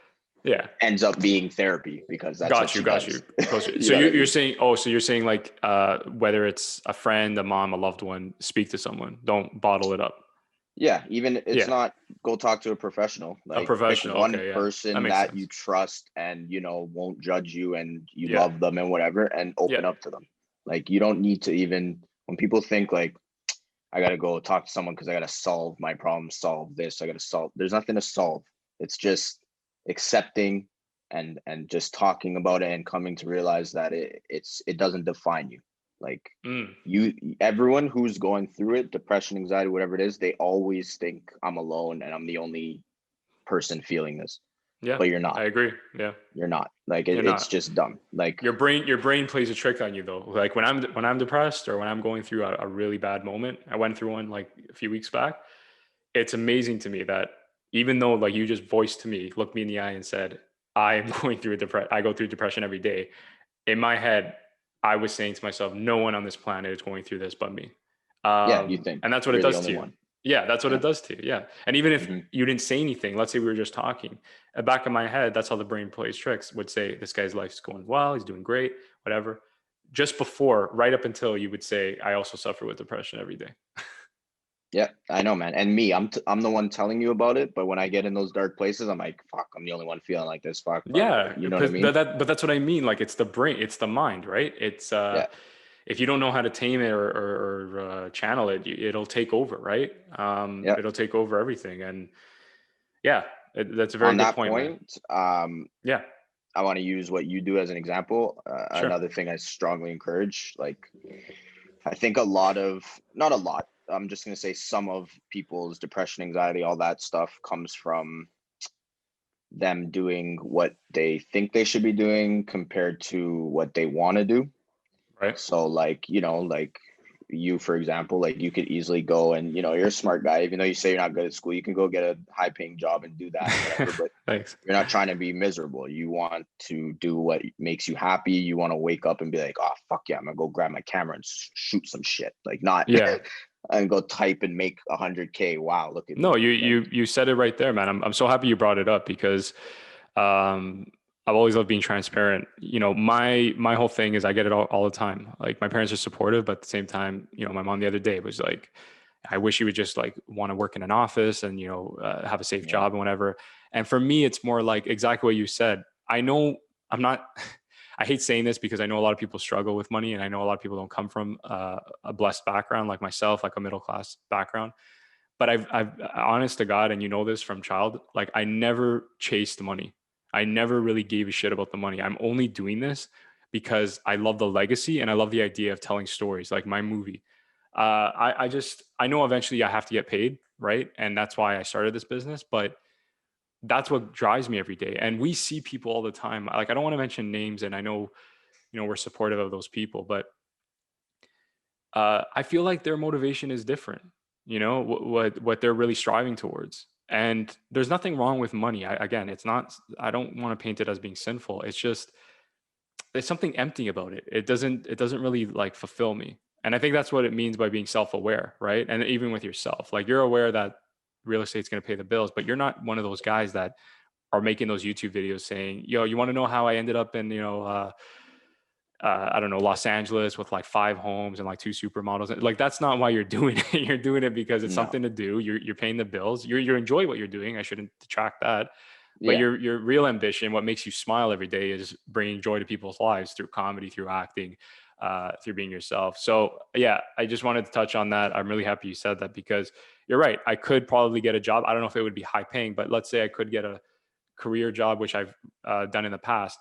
Speaker 1: yeah.
Speaker 2: ends up being therapy because that's what she
Speaker 1: Got you.
Speaker 2: does.
Speaker 1: Closer.
Speaker 2: You
Speaker 1: So
Speaker 2: know what I
Speaker 1: you're
Speaker 2: mean?
Speaker 1: saying, oh, so you're saying like whether it's a friend, a mom, a loved one, speak to someone. Don't bottle it up.
Speaker 2: Yeah, even it's
Speaker 1: Yeah.
Speaker 2: not go talk to a professional.
Speaker 1: A
Speaker 2: Like pick
Speaker 1: professional.
Speaker 2: one
Speaker 1: Okay, yeah. That
Speaker 2: person
Speaker 1: makes
Speaker 2: that you
Speaker 1: sense.
Speaker 2: trust and won't judge you and you
Speaker 1: Yeah.
Speaker 2: love them and whatever, and
Speaker 1: Yeah.
Speaker 2: open up to them. Like you don't need to, even when people think like I gotta go talk to someone because I gotta solve my problem, solve this, I gotta solve. There's nothing to solve. It's just accepting and just talking about it and coming to realize that it doesn't define you. Like
Speaker 1: Mm.
Speaker 2: everyone who's going through it, depression, anxiety, whatever it is, they always think I'm alone and I'm the only person feeling this.
Speaker 1: Yeah.
Speaker 2: But you're
Speaker 1: I
Speaker 2: not.
Speaker 1: agree. Yeah.
Speaker 2: You're not. Like
Speaker 1: You're
Speaker 2: it's
Speaker 1: not.
Speaker 2: just dumb. Like
Speaker 1: Your brain plays a trick on you though. Like when I'm depressed, or when I'm going through a really bad moment. I went through one like a few weeks back. It's amazing to me that even though like you just voiced to me, looked me in the eye and said, I am going through I go through depression every day. In my head, I was saying to myself, no one on this planet is going through this but me.
Speaker 2: yeah, you think
Speaker 1: And that's what it
Speaker 2: you're the
Speaker 1: does
Speaker 2: only
Speaker 1: to you.
Speaker 2: one.
Speaker 1: Yeah, that's what
Speaker 2: Yeah.
Speaker 1: it does to you. Yeah. And even if
Speaker 2: Hmm.
Speaker 1: you didn't say anything, let's say we were just talking, at back of my head, that's how the brain plays tricks, would say, this guy's life's going well, he's doing great, whatever. Just before, right up until you would say, I also suffer with depression every day.
Speaker 2: Yeah, I know, man. And me, I'm the one telling you about it, but when I get in those dark places, I'm like, fuck, I'm the only one feeling like this. Fuck, fuck.
Speaker 1: Yeah,
Speaker 2: You know what I
Speaker 1: because
Speaker 2: mean?
Speaker 1: but that's what I mean. Like it's the brain, it's the mind, right? It's
Speaker 2: Yeah,
Speaker 1: if you don't know how to tame it or channel it, it'll take over, right?
Speaker 2: yeah.
Speaker 1: It'll take over everything, and yeah, that's a very
Speaker 2: On
Speaker 1: good
Speaker 2: that
Speaker 1: point, man.
Speaker 2: point,
Speaker 1: Yeah,
Speaker 2: I want to use what you do as an example.
Speaker 1: sure.
Speaker 2: Another thing I strongly encourage, like I think a lot of, not a lot, I'm just going to say some of people's depression, anxiety, all that stuff comes from them doing what they think they should be doing compared to what they want to do.
Speaker 1: Right.
Speaker 2: So like, like you, for example, like you could easily go and, you're a smart guy, even though you say you're not good at school, you can go get a high paying job and do that, whatever. But
Speaker 1: Thanks.
Speaker 2: you're not trying to be miserable. You want to do what makes you happy. You want to wake up and be like, oh, fuck yeah, I'm gonna go grab my camera and shoot some shit. Like not
Speaker 1: Yeah.
Speaker 2: and go type and make 100K. Wow, look at
Speaker 1: No,
Speaker 2: me.
Speaker 1: you
Speaker 2: Like,
Speaker 1: you you said it right there, man. I'm so happy you brought it up, because um I've always loved being transparent. My whole thing is I get it all the time. Like my parents are supportive, but at the same time, my mom the other day was like, I wish you would just like want to work in an office and have a safe
Speaker 2: yeah,
Speaker 1: job and whatever. And for me, it's more like exactly what you said. I know I'm not. I hate saying this because I know a lot of people struggle with money, and I know a lot of people don't come from a blessed background like myself, like a middle class background. But I've honest to God, and you know this from child, like I never chased money. I never really gave a shit about the money. I'm only doing this because I love the legacy and I love the idea of telling stories, like my movie. I know eventually I have to get paid, right? And that's why I started this business. But that's what drives me every day. And we see people all the time. Like I don't want to mention names, and I know we're supportive of those people, but I feel like their motivation is different. What they're really striving towards, And there's nothing wrong with money. Again, it's not, I don't want to paint it as being sinful. It's just, there's something empty about it. It doesn't really like fulfill me. And I think that's what it means by being self-aware, right? And even with yourself, like you're aware that real estate's going to pay the bills, but you're not one of those guys that are making those YouTube videos saying, yo, you want to know how I ended up in, I don't know, Los Angeles with like 5 homes and like 2 supermodels. Like that's not why you're doing it. You're doing it because it's
Speaker 2: No.
Speaker 1: something to do. You're paying the bills. You enjoy what you're doing. I shouldn't detract that. But
Speaker 2: Yeah.
Speaker 1: your real ambition, what makes you smile every day, is bringing joy to people's lives through comedy, through acting, through being yourself. So yeah, I just wanted to touch on that. I'm really happy you said that because you're right. I could probably get a job. I don't know if it would be high paying, but let's say I could get a career job, which I've done in the past,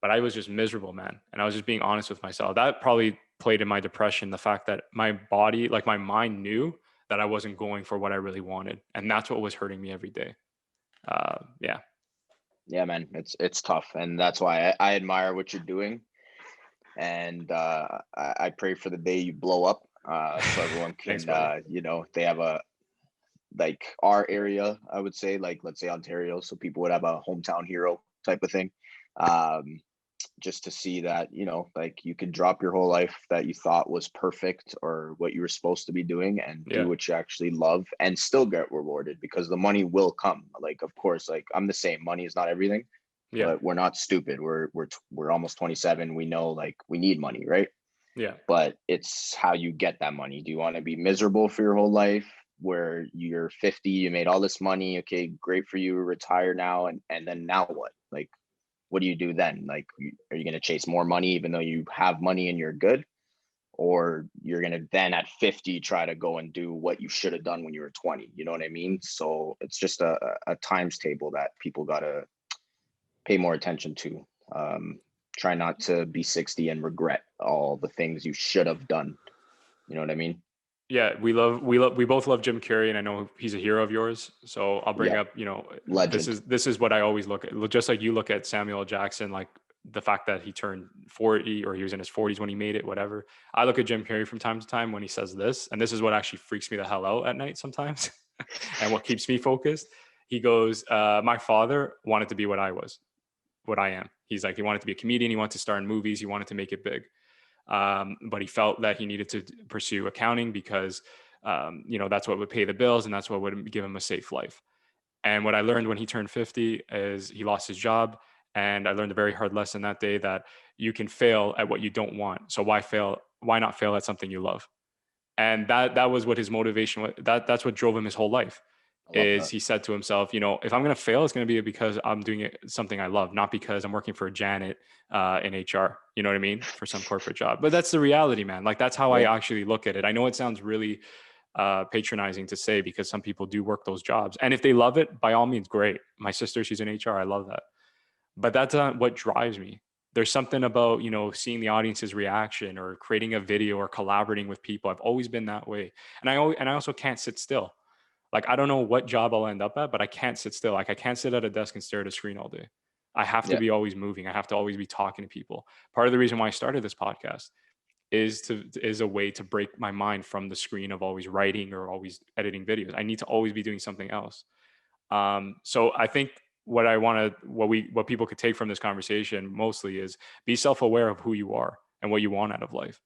Speaker 1: but I was just miserable, man. And I was just being honest with myself. That probably played in my depression. The fact that my body, like my mind knew that I wasn't going for what I really wanted. And that's what was hurting me every day. Yeah.
Speaker 2: Yeah, man, it's tough, and that's why I admire what you're doing, and I pray for the day you blow up, so everyone
Speaker 1: Thanks,
Speaker 2: can,
Speaker 1: buddy.
Speaker 2: they have a, like our area, I would say, like let's say Ontario, so people would have a hometown hero type of thing. Um, just to see that, like you could drop your whole life that you thought was perfect or what you were supposed to be doing and do
Speaker 1: Yeah.
Speaker 2: what you actually love and still get rewarded, because the money will come. Like, of course, like I'm the same. Money is not everything,
Speaker 1: Yeah.
Speaker 2: but we're not stupid. We're almost 27. We know like we need money, right?
Speaker 1: Yeah.
Speaker 2: But it's how you get that money. Do you want to be miserable for your whole life where you're 50, you made all this money, okay, great for you, retire now, and then now what? Like, what do you do then? Like, are you going to chase more money even though you have money and you're good? Or you're going to then at 50 try to go and do what you should have done when you were 20? You know what I mean? So it's just a times table that people got to pay more attention to. Try not to be 60 and regret all the things you should have done. You know what I mean?
Speaker 1: Yeah, we both love Jim Carrey, and I know he's a hero of yours. So I'll bring
Speaker 2: Yeah,
Speaker 1: up, this
Speaker 2: legend.
Speaker 1: is this is what I always look at. Just like you look at Samuel L. Jackson, like the fact that he turned 40 or he was in his 40s when he made it, whatever. I look at Jim Carrey from time to time when he says this, and this is what actually freaks me the hell out at night sometimes, and what keeps me focused. He goes, "My father wanted to be what I was, what I am." He's like, he wanted to be a comedian, he wanted to star in movies, he wanted to make it big. But he felt that he needed to pursue accounting because that's what would pay the bills and that's what would give him a safe life. And what I learned when he turned 50 is he lost his job. And I learned a very hard lesson that day, that you can fail at what you don't want. So why fail? Why not fail at something you love? And that was what his motivation was. That's what drove him his whole life.
Speaker 2: I love
Speaker 1: Is
Speaker 2: that.
Speaker 1: he said to himself, if I'm going to fail, it's going to be because I'm doing something I love, not because I'm working for Janet in HR. You know what I mean? For some corporate job. But that's the reality, man. Like that's how I
Speaker 2: Yeah.
Speaker 1: actually look at it. I know it sounds really patronizing to say because some people do work those jobs, and if they love it, by all means, great. My sister, she's in HR. I love that. But that's not what drives me. There's something about, seeing the audience's reaction or creating a video or collaborating with people. I've always been that way. And I also can't sit still. Like, I don't know what job I'll end up at, but I can't sit still. Like, I can't sit at a desk and stare at a screen all day. I have to
Speaker 2: Yeah.
Speaker 1: be always moving. I have to always be talking to people. Part of the reason why I started this podcast is a way to break my mind from the screen of always writing or always editing videos. I need to always be doing something else. So I think what people could take from this conversation mostly is be self-aware of who you are and what you want out of life.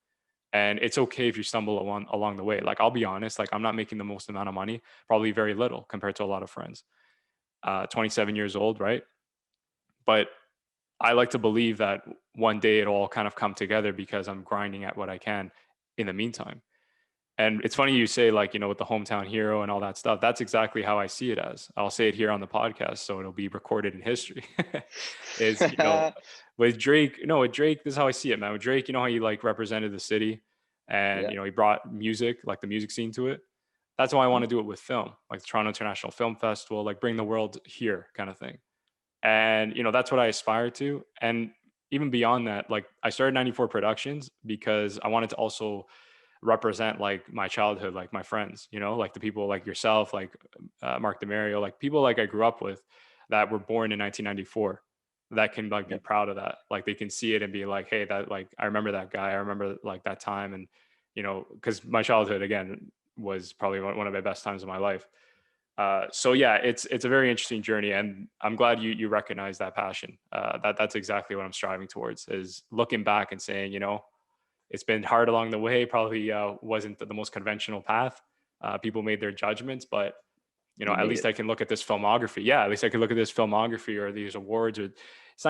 Speaker 1: And it's okay if you stumble along the way. Like, I'll be honest, like I'm not making the most amount of money, probably very little compared to a lot of friends. 27 years old, right? But I like to believe that one day it'll all kind of come together because I'm grinding at what I can in the meantime. And it's funny you say, like, with the hometown hero and all that stuff. That's exactly how I see it as. I'll say it here on the podcast, so it'll be recorded in history. Is, with Drake, with Drake, this is how I see it, man. With Drake, how he like represented the city and,
Speaker 2: Yeah.
Speaker 1: he brought music, like the music scene to it. That's why I want
Speaker 2: Mhm.
Speaker 1: to do it with film, like the Toronto International Film Festival, like bring the world here kind of thing. And, that's what I aspire to. And even beyond that, like I started 94 Productions because I wanted to also represent like my childhood, like my friends, like the people like yourself, like Mark DeMario, like people like I grew up with that were born in 1994 that can like be
Speaker 2: Yeah.
Speaker 1: proud of that. Like they can see it and be like, hey, that like, I remember that guy. I remember like that time. And, because my childhood again was probably one of my best times of my life. So yeah, it's a very interesting journey, and I'm glad you recognize that passion. That's exactly what I'm striving towards, is looking back and saying, it's been hard along the way. Probably wasn't the most conventional path. People made their judgments, but
Speaker 2: You
Speaker 1: at
Speaker 2: made
Speaker 1: least
Speaker 2: it.
Speaker 1: I can look at this filmography. Yeah, at least I can look at this filmography or these awards, or it's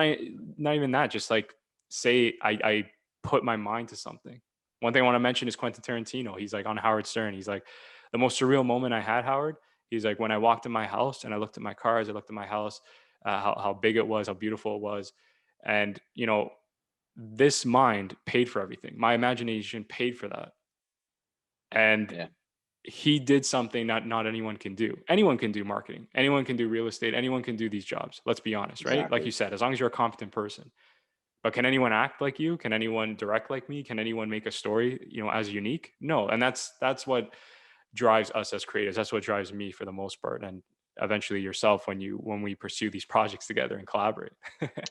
Speaker 1: not even that. Just like say I put my mind to something. One thing I want to mention is Quentin Tarantino. He's like on Howard Stern. He's like, the most surreal moment I had, Howard. He's like, when I walked in my house and I looked at my cars, I looked at my house, how big it was, how beautiful it was, and this mind paid for everything. My imagination paid for that, and
Speaker 2: Yeah.
Speaker 1: he did something that not anyone can do. Anyone can do marketing. Anyone can do real estate. Anyone can do these jobs. Let's be honest, right? Like you
Speaker 2: Exactly.
Speaker 1: said, as long as you're a competent person. But can anyone act like you? Can anyone direct like me? Can anyone make a story, as unique? No. And that's what drives us as creatives. That's what drives me for the most part. And eventually yourself when we pursue these projects together and collaborate.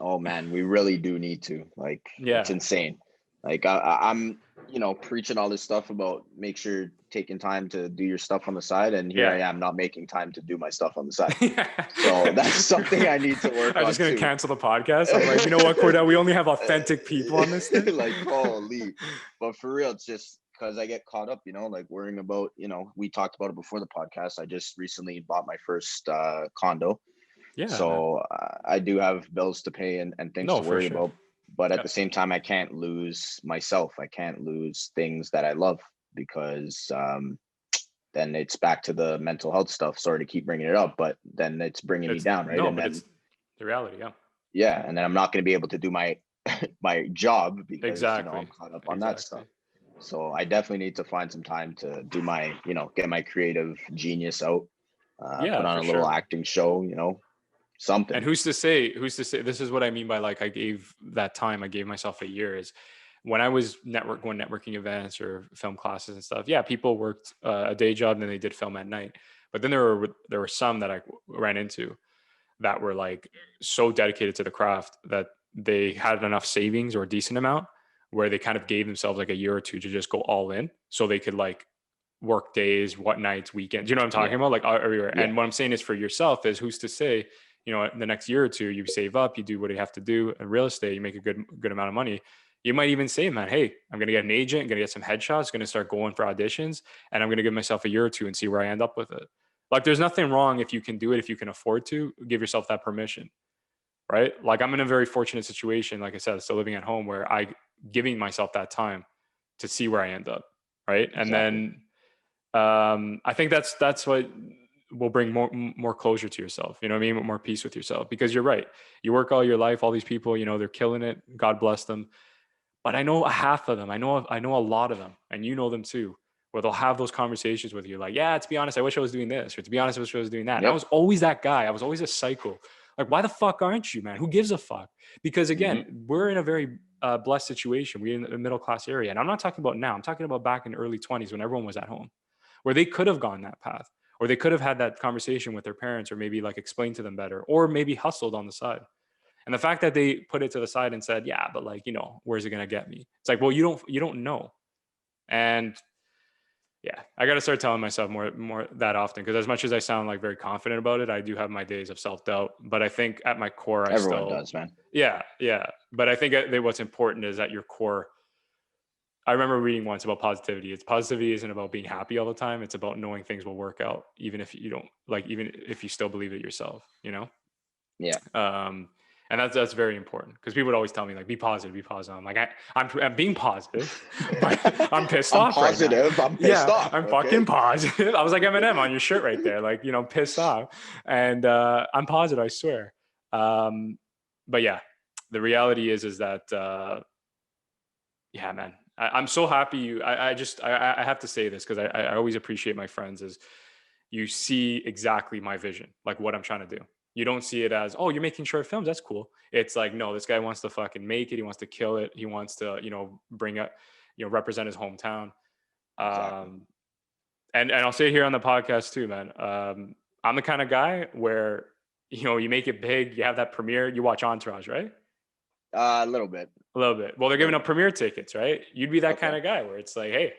Speaker 2: Oh man, we really do need to. Like, it's
Speaker 1: Yeah.
Speaker 2: insane. Like I'm, preaching all this stuff about make sure you're taking time to do your stuff on the side, and here I
Speaker 1: Yeah.
Speaker 2: am not making time to do my stuff on the side. So that's something I need to work
Speaker 1: I'm
Speaker 2: on
Speaker 1: just gonna
Speaker 2: too.
Speaker 1: cancel the podcast. I'm like, you know what, Cordell? We only have authentic people on this thing.
Speaker 2: Like, holy. But for real, it's just because I get caught up, like worrying about, we talked about it before the podcast. I just recently bought my first condo.
Speaker 1: Yeah, man.
Speaker 2: So I do have bills to pay and things
Speaker 1: No,
Speaker 2: to
Speaker 1: for
Speaker 2: worry
Speaker 1: sure.
Speaker 2: about. But at
Speaker 1: Yeah.
Speaker 2: the same time, I can't lose myself. I can't lose things that I love, because then it's back to the mental health stuff. Sorry to keep bringing it up, but then it's bringing me
Speaker 1: It's
Speaker 2: down, right?
Speaker 1: no,
Speaker 2: And
Speaker 1: but
Speaker 2: then,
Speaker 1: it's the reality. Yeah.
Speaker 2: yeah, and then I'm not going to be able to do my my job because I'm
Speaker 1: Exactly.
Speaker 2: caught up on that stuff.
Speaker 1: Exactly.
Speaker 2: So I definitely need to find some time to do my, get my creative genius out, put
Speaker 1: Yeah,
Speaker 2: on
Speaker 1: for
Speaker 2: a little
Speaker 1: sure, man.
Speaker 2: acting show,
Speaker 1: And
Speaker 2: something.
Speaker 1: who's to say this is what I mean by, like, I gave that time, I gave myself a year, is when I was going networking events or film classes and stuff. Yeah, people worked a day job and then they did film at night. But then there were some that I ran into that were like so dedicated to the craft that they had enough savings or a decent amount where they kind of gave themselves like a year or two to just go all in so they could like work days, what nights, weekends. You know what I'm talking
Speaker 2: Yeah,
Speaker 1: about? Like everywhere.
Speaker 2: yeah,
Speaker 1: And what I'm saying is, for yourself, is who's to say, the next year or two, you save up, you do what you have to do in real estate, you make a good amount of money. You might even say, man, hey, I'm going to get an agent, I'm going to get some headshots, going to start going for auditions, and I'm going to give myself a year or two and see where I end up with it. Like, there's nothing wrong if you can do it, if you can afford to give yourself that permission, right? Like, I'm in a very fortunate situation, like I said, still living at home, where I giving myself that time to see where I end up, right? And
Speaker 2: exactly.
Speaker 1: then I think that's what will bring more closure to yourself. You know what I mean? More peace with yourself, because you're right. You work all your life. All these people, they're killing it. God bless them. But I know a half of them. I know a lot of them, and you know them too. Where they'll have those conversations with you, like, yeah, to be honest, I wish I was doing this, or to be honest, I wish I was doing that. And I
Speaker 2: Yep.
Speaker 1: was always that guy. I was always a cycle. Like, why the fuck aren't you, man? Who gives a fuck? Because
Speaker 2: Hmm.
Speaker 1: again, we're in a very blessed situation. We're in the middle class area, and I'm not talking about now. I'm talking about back in the early 20s when everyone was at home, where they could have gone that path, or they could have had that conversation with their parents, or maybe like explained to them better, or maybe hustled on the side. And the fact that they put it to the side and said, yeah, but like, where's it going to get me? It's like, well, you don't know. And yeah, I got to start telling myself more that often, because as much as I sound like very confident about it, I do have my days of self-doubt, but I think at my core, I
Speaker 2: Everyone
Speaker 1: still,
Speaker 2: does, man.
Speaker 1: yeah, yeah. But I think that what's important is at your core. I remember reading once about positivity. It's positivity isn't about being happy all the time. It's about knowing things will work out, even if you don't, like, even if you still believe it yourself.
Speaker 2: Yeah.
Speaker 1: Um, and that's very important, because people would always tell me, like, be positive, be positive. I'm like, I'm being positive, but I'm pissed
Speaker 2: I'm
Speaker 1: off right now.
Speaker 2: positive. I'm pissed
Speaker 1: Yeah,
Speaker 2: off.
Speaker 1: I'm fucking
Speaker 2: Okay.
Speaker 1: positive. I was like Eminem on your shirt right there, like, pissed off. And I'm positive, I swear. Um, but yeah, the reality is that yeah, man, I'm so happy I have to say this, because I always appreciate my friends, is you see exactly my vision, like what I'm trying to do. You don't see it as, oh, you're making short films, that's cool. It's like, no, this guy wants to fucking make it. He wants to kill it. He wants to, bring up, represent his hometown.
Speaker 2: Exactly.
Speaker 1: Um, and I'll say it here on the podcast too, man. I'm the kind of guy where, you make it big, you have that premiere, you watch Entourage, right?
Speaker 2: A little bit.
Speaker 1: A little bit. Well, they're
Speaker 2: A
Speaker 1: giving
Speaker 2: little
Speaker 1: up
Speaker 2: bit.
Speaker 1: premiere tickets, right? You'd be that kind
Speaker 2: Okay.
Speaker 1: of guy where it's like, hey,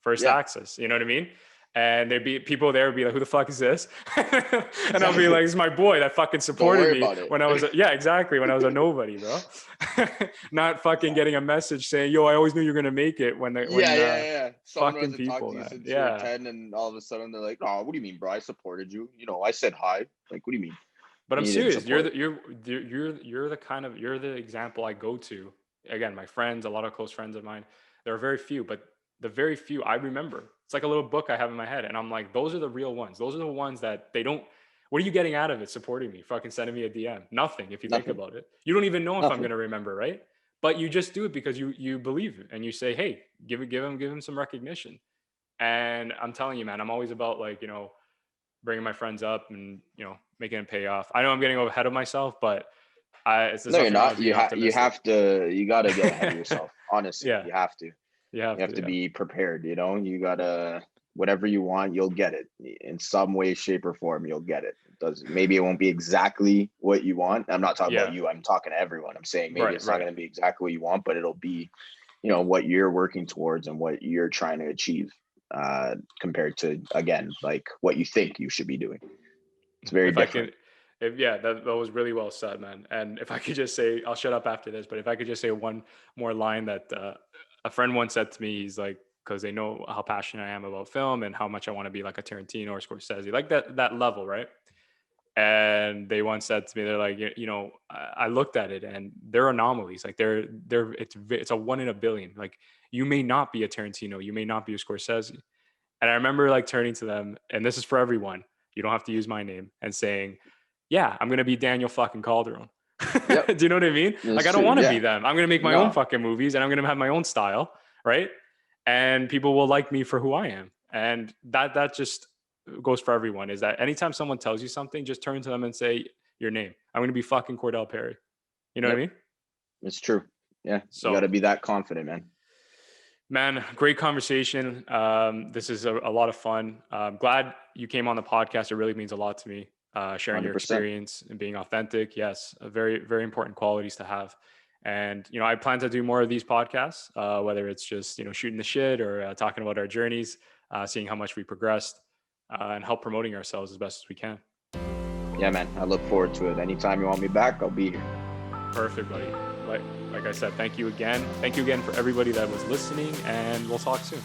Speaker 1: first
Speaker 2: Yeah.
Speaker 1: access. You know what I mean? And there'd be people there would be like, who the fuck is this? And I'll be
Speaker 2: Exactly.
Speaker 1: like, it's my boy that fucking
Speaker 2: Don't
Speaker 1: supported
Speaker 2: worry
Speaker 1: me
Speaker 2: about it.
Speaker 1: when I was, yeah, exactly. When I was a nobody, bro. Not fucking getting a message saying, yo, I always knew you were going to make it
Speaker 2: Yeah. Someone
Speaker 1: fucking
Speaker 2: hasn't talked
Speaker 1: people,
Speaker 2: to you
Speaker 1: man.
Speaker 2: since you were
Speaker 1: Yeah.
Speaker 2: 10, and all of a sudden they're like, "Oh, what do you mean, bro? I supported you. You know, I said hi. Like, what do you mean?
Speaker 1: But I'm
Speaker 2: You didn't
Speaker 1: serious.
Speaker 2: support."
Speaker 1: You're the example I go to. Again, my friends, a lot of close friends of mine, there are very few, but the very few I remember. It's like a little book I have in my head. And I'm like, those are the real ones. Those are the ones that they don't, what are you getting out of it supporting me? Fucking sending me a DM. Nothing, if you think
Speaker 2: Nothing.
Speaker 1: about it. You don't even know if I'm
Speaker 2: Nothing.
Speaker 1: gonna remember, right? But you just do it because you believe it and you say, hey, give him some recognition. And I'm telling you, man, I'm always about like, bringing my friends up and making it pay off. I know I'm getting ahead of myself, but there's
Speaker 2: No, you're
Speaker 1: nothing wrong
Speaker 2: not.
Speaker 1: with being
Speaker 2: You
Speaker 1: optimistic.
Speaker 2: have to. You got to get ahead of yourself. Honestly,
Speaker 1: Yeah,
Speaker 2: you have to.
Speaker 1: you
Speaker 2: You
Speaker 1: have
Speaker 2: have
Speaker 1: to.
Speaker 2: to
Speaker 1: Yeah,
Speaker 2: be prepared. You gotta, whatever you want, you'll get it in some way, shape, or form. You'll get it. Maybe it won't be exactly what you want. I'm not talking about
Speaker 1: yeah,
Speaker 2: you. I'm talking to everyone. I'm saying maybe
Speaker 1: right,
Speaker 2: it's not
Speaker 1: right.
Speaker 2: going to be exactly what you want, but it'll be, what you're working towards and what you're trying to achieve. Compared to, again, like what you think you should be doing. It's very
Speaker 1: If I
Speaker 2: different.
Speaker 1: could, if yeah, that was really well said, man. And if I could just say, I'll shut up after this. But if I could just say one more line that a friend once said to me, he's like, because they know how passionate I am about film and how much I want to be like a Tarantino or Scorsese, like that level, right? And they once said to me, they're like, I looked at it and they're anomalies. Like it's a 1 in a billion. Like you may not be a Tarantino, you may not be a Scorsese. And I remember like turning to them, and this is for everyone. You don't have to use my name, and saying, yeah, I'm gonna be Daniel fucking Calderon.
Speaker 2: Yep,
Speaker 1: Do you know what I mean? Like
Speaker 2: that's
Speaker 1: I don't
Speaker 2: true.
Speaker 1: want to be
Speaker 2: Yeah,
Speaker 1: them. I'm gonna make my own
Speaker 2: no,
Speaker 1: fucking movies, and I'm gonna have my own style, right? And people will like me for who I am. And that just goes for everyone. Is that anytime someone tells you something, just turn to them and say your name. I'm gonna be fucking Cordell Perri. You know what I
Speaker 2: yep,
Speaker 1: mean?
Speaker 2: it's true. Yeah, you got
Speaker 1: So
Speaker 2: to be that confident, man.
Speaker 1: man, great conversation. This is a lot of fun. Glad you came on the podcast. It really means a lot to me. Sharing your
Speaker 2: 100%.
Speaker 1: experience and being authentic. Yes, very, very important qualities to have. And, I plan to do more of these podcasts, whether it's just, shooting the shit or talking about our journeys, seeing how much we progressed and help promoting ourselves as best as we can.
Speaker 2: Yeah, man. I look forward to it. Anytime you want me back, I'll be here.
Speaker 1: Perfect, buddy. Like I said, thank you again. Thank you again for everybody that was listening, and we'll talk soon.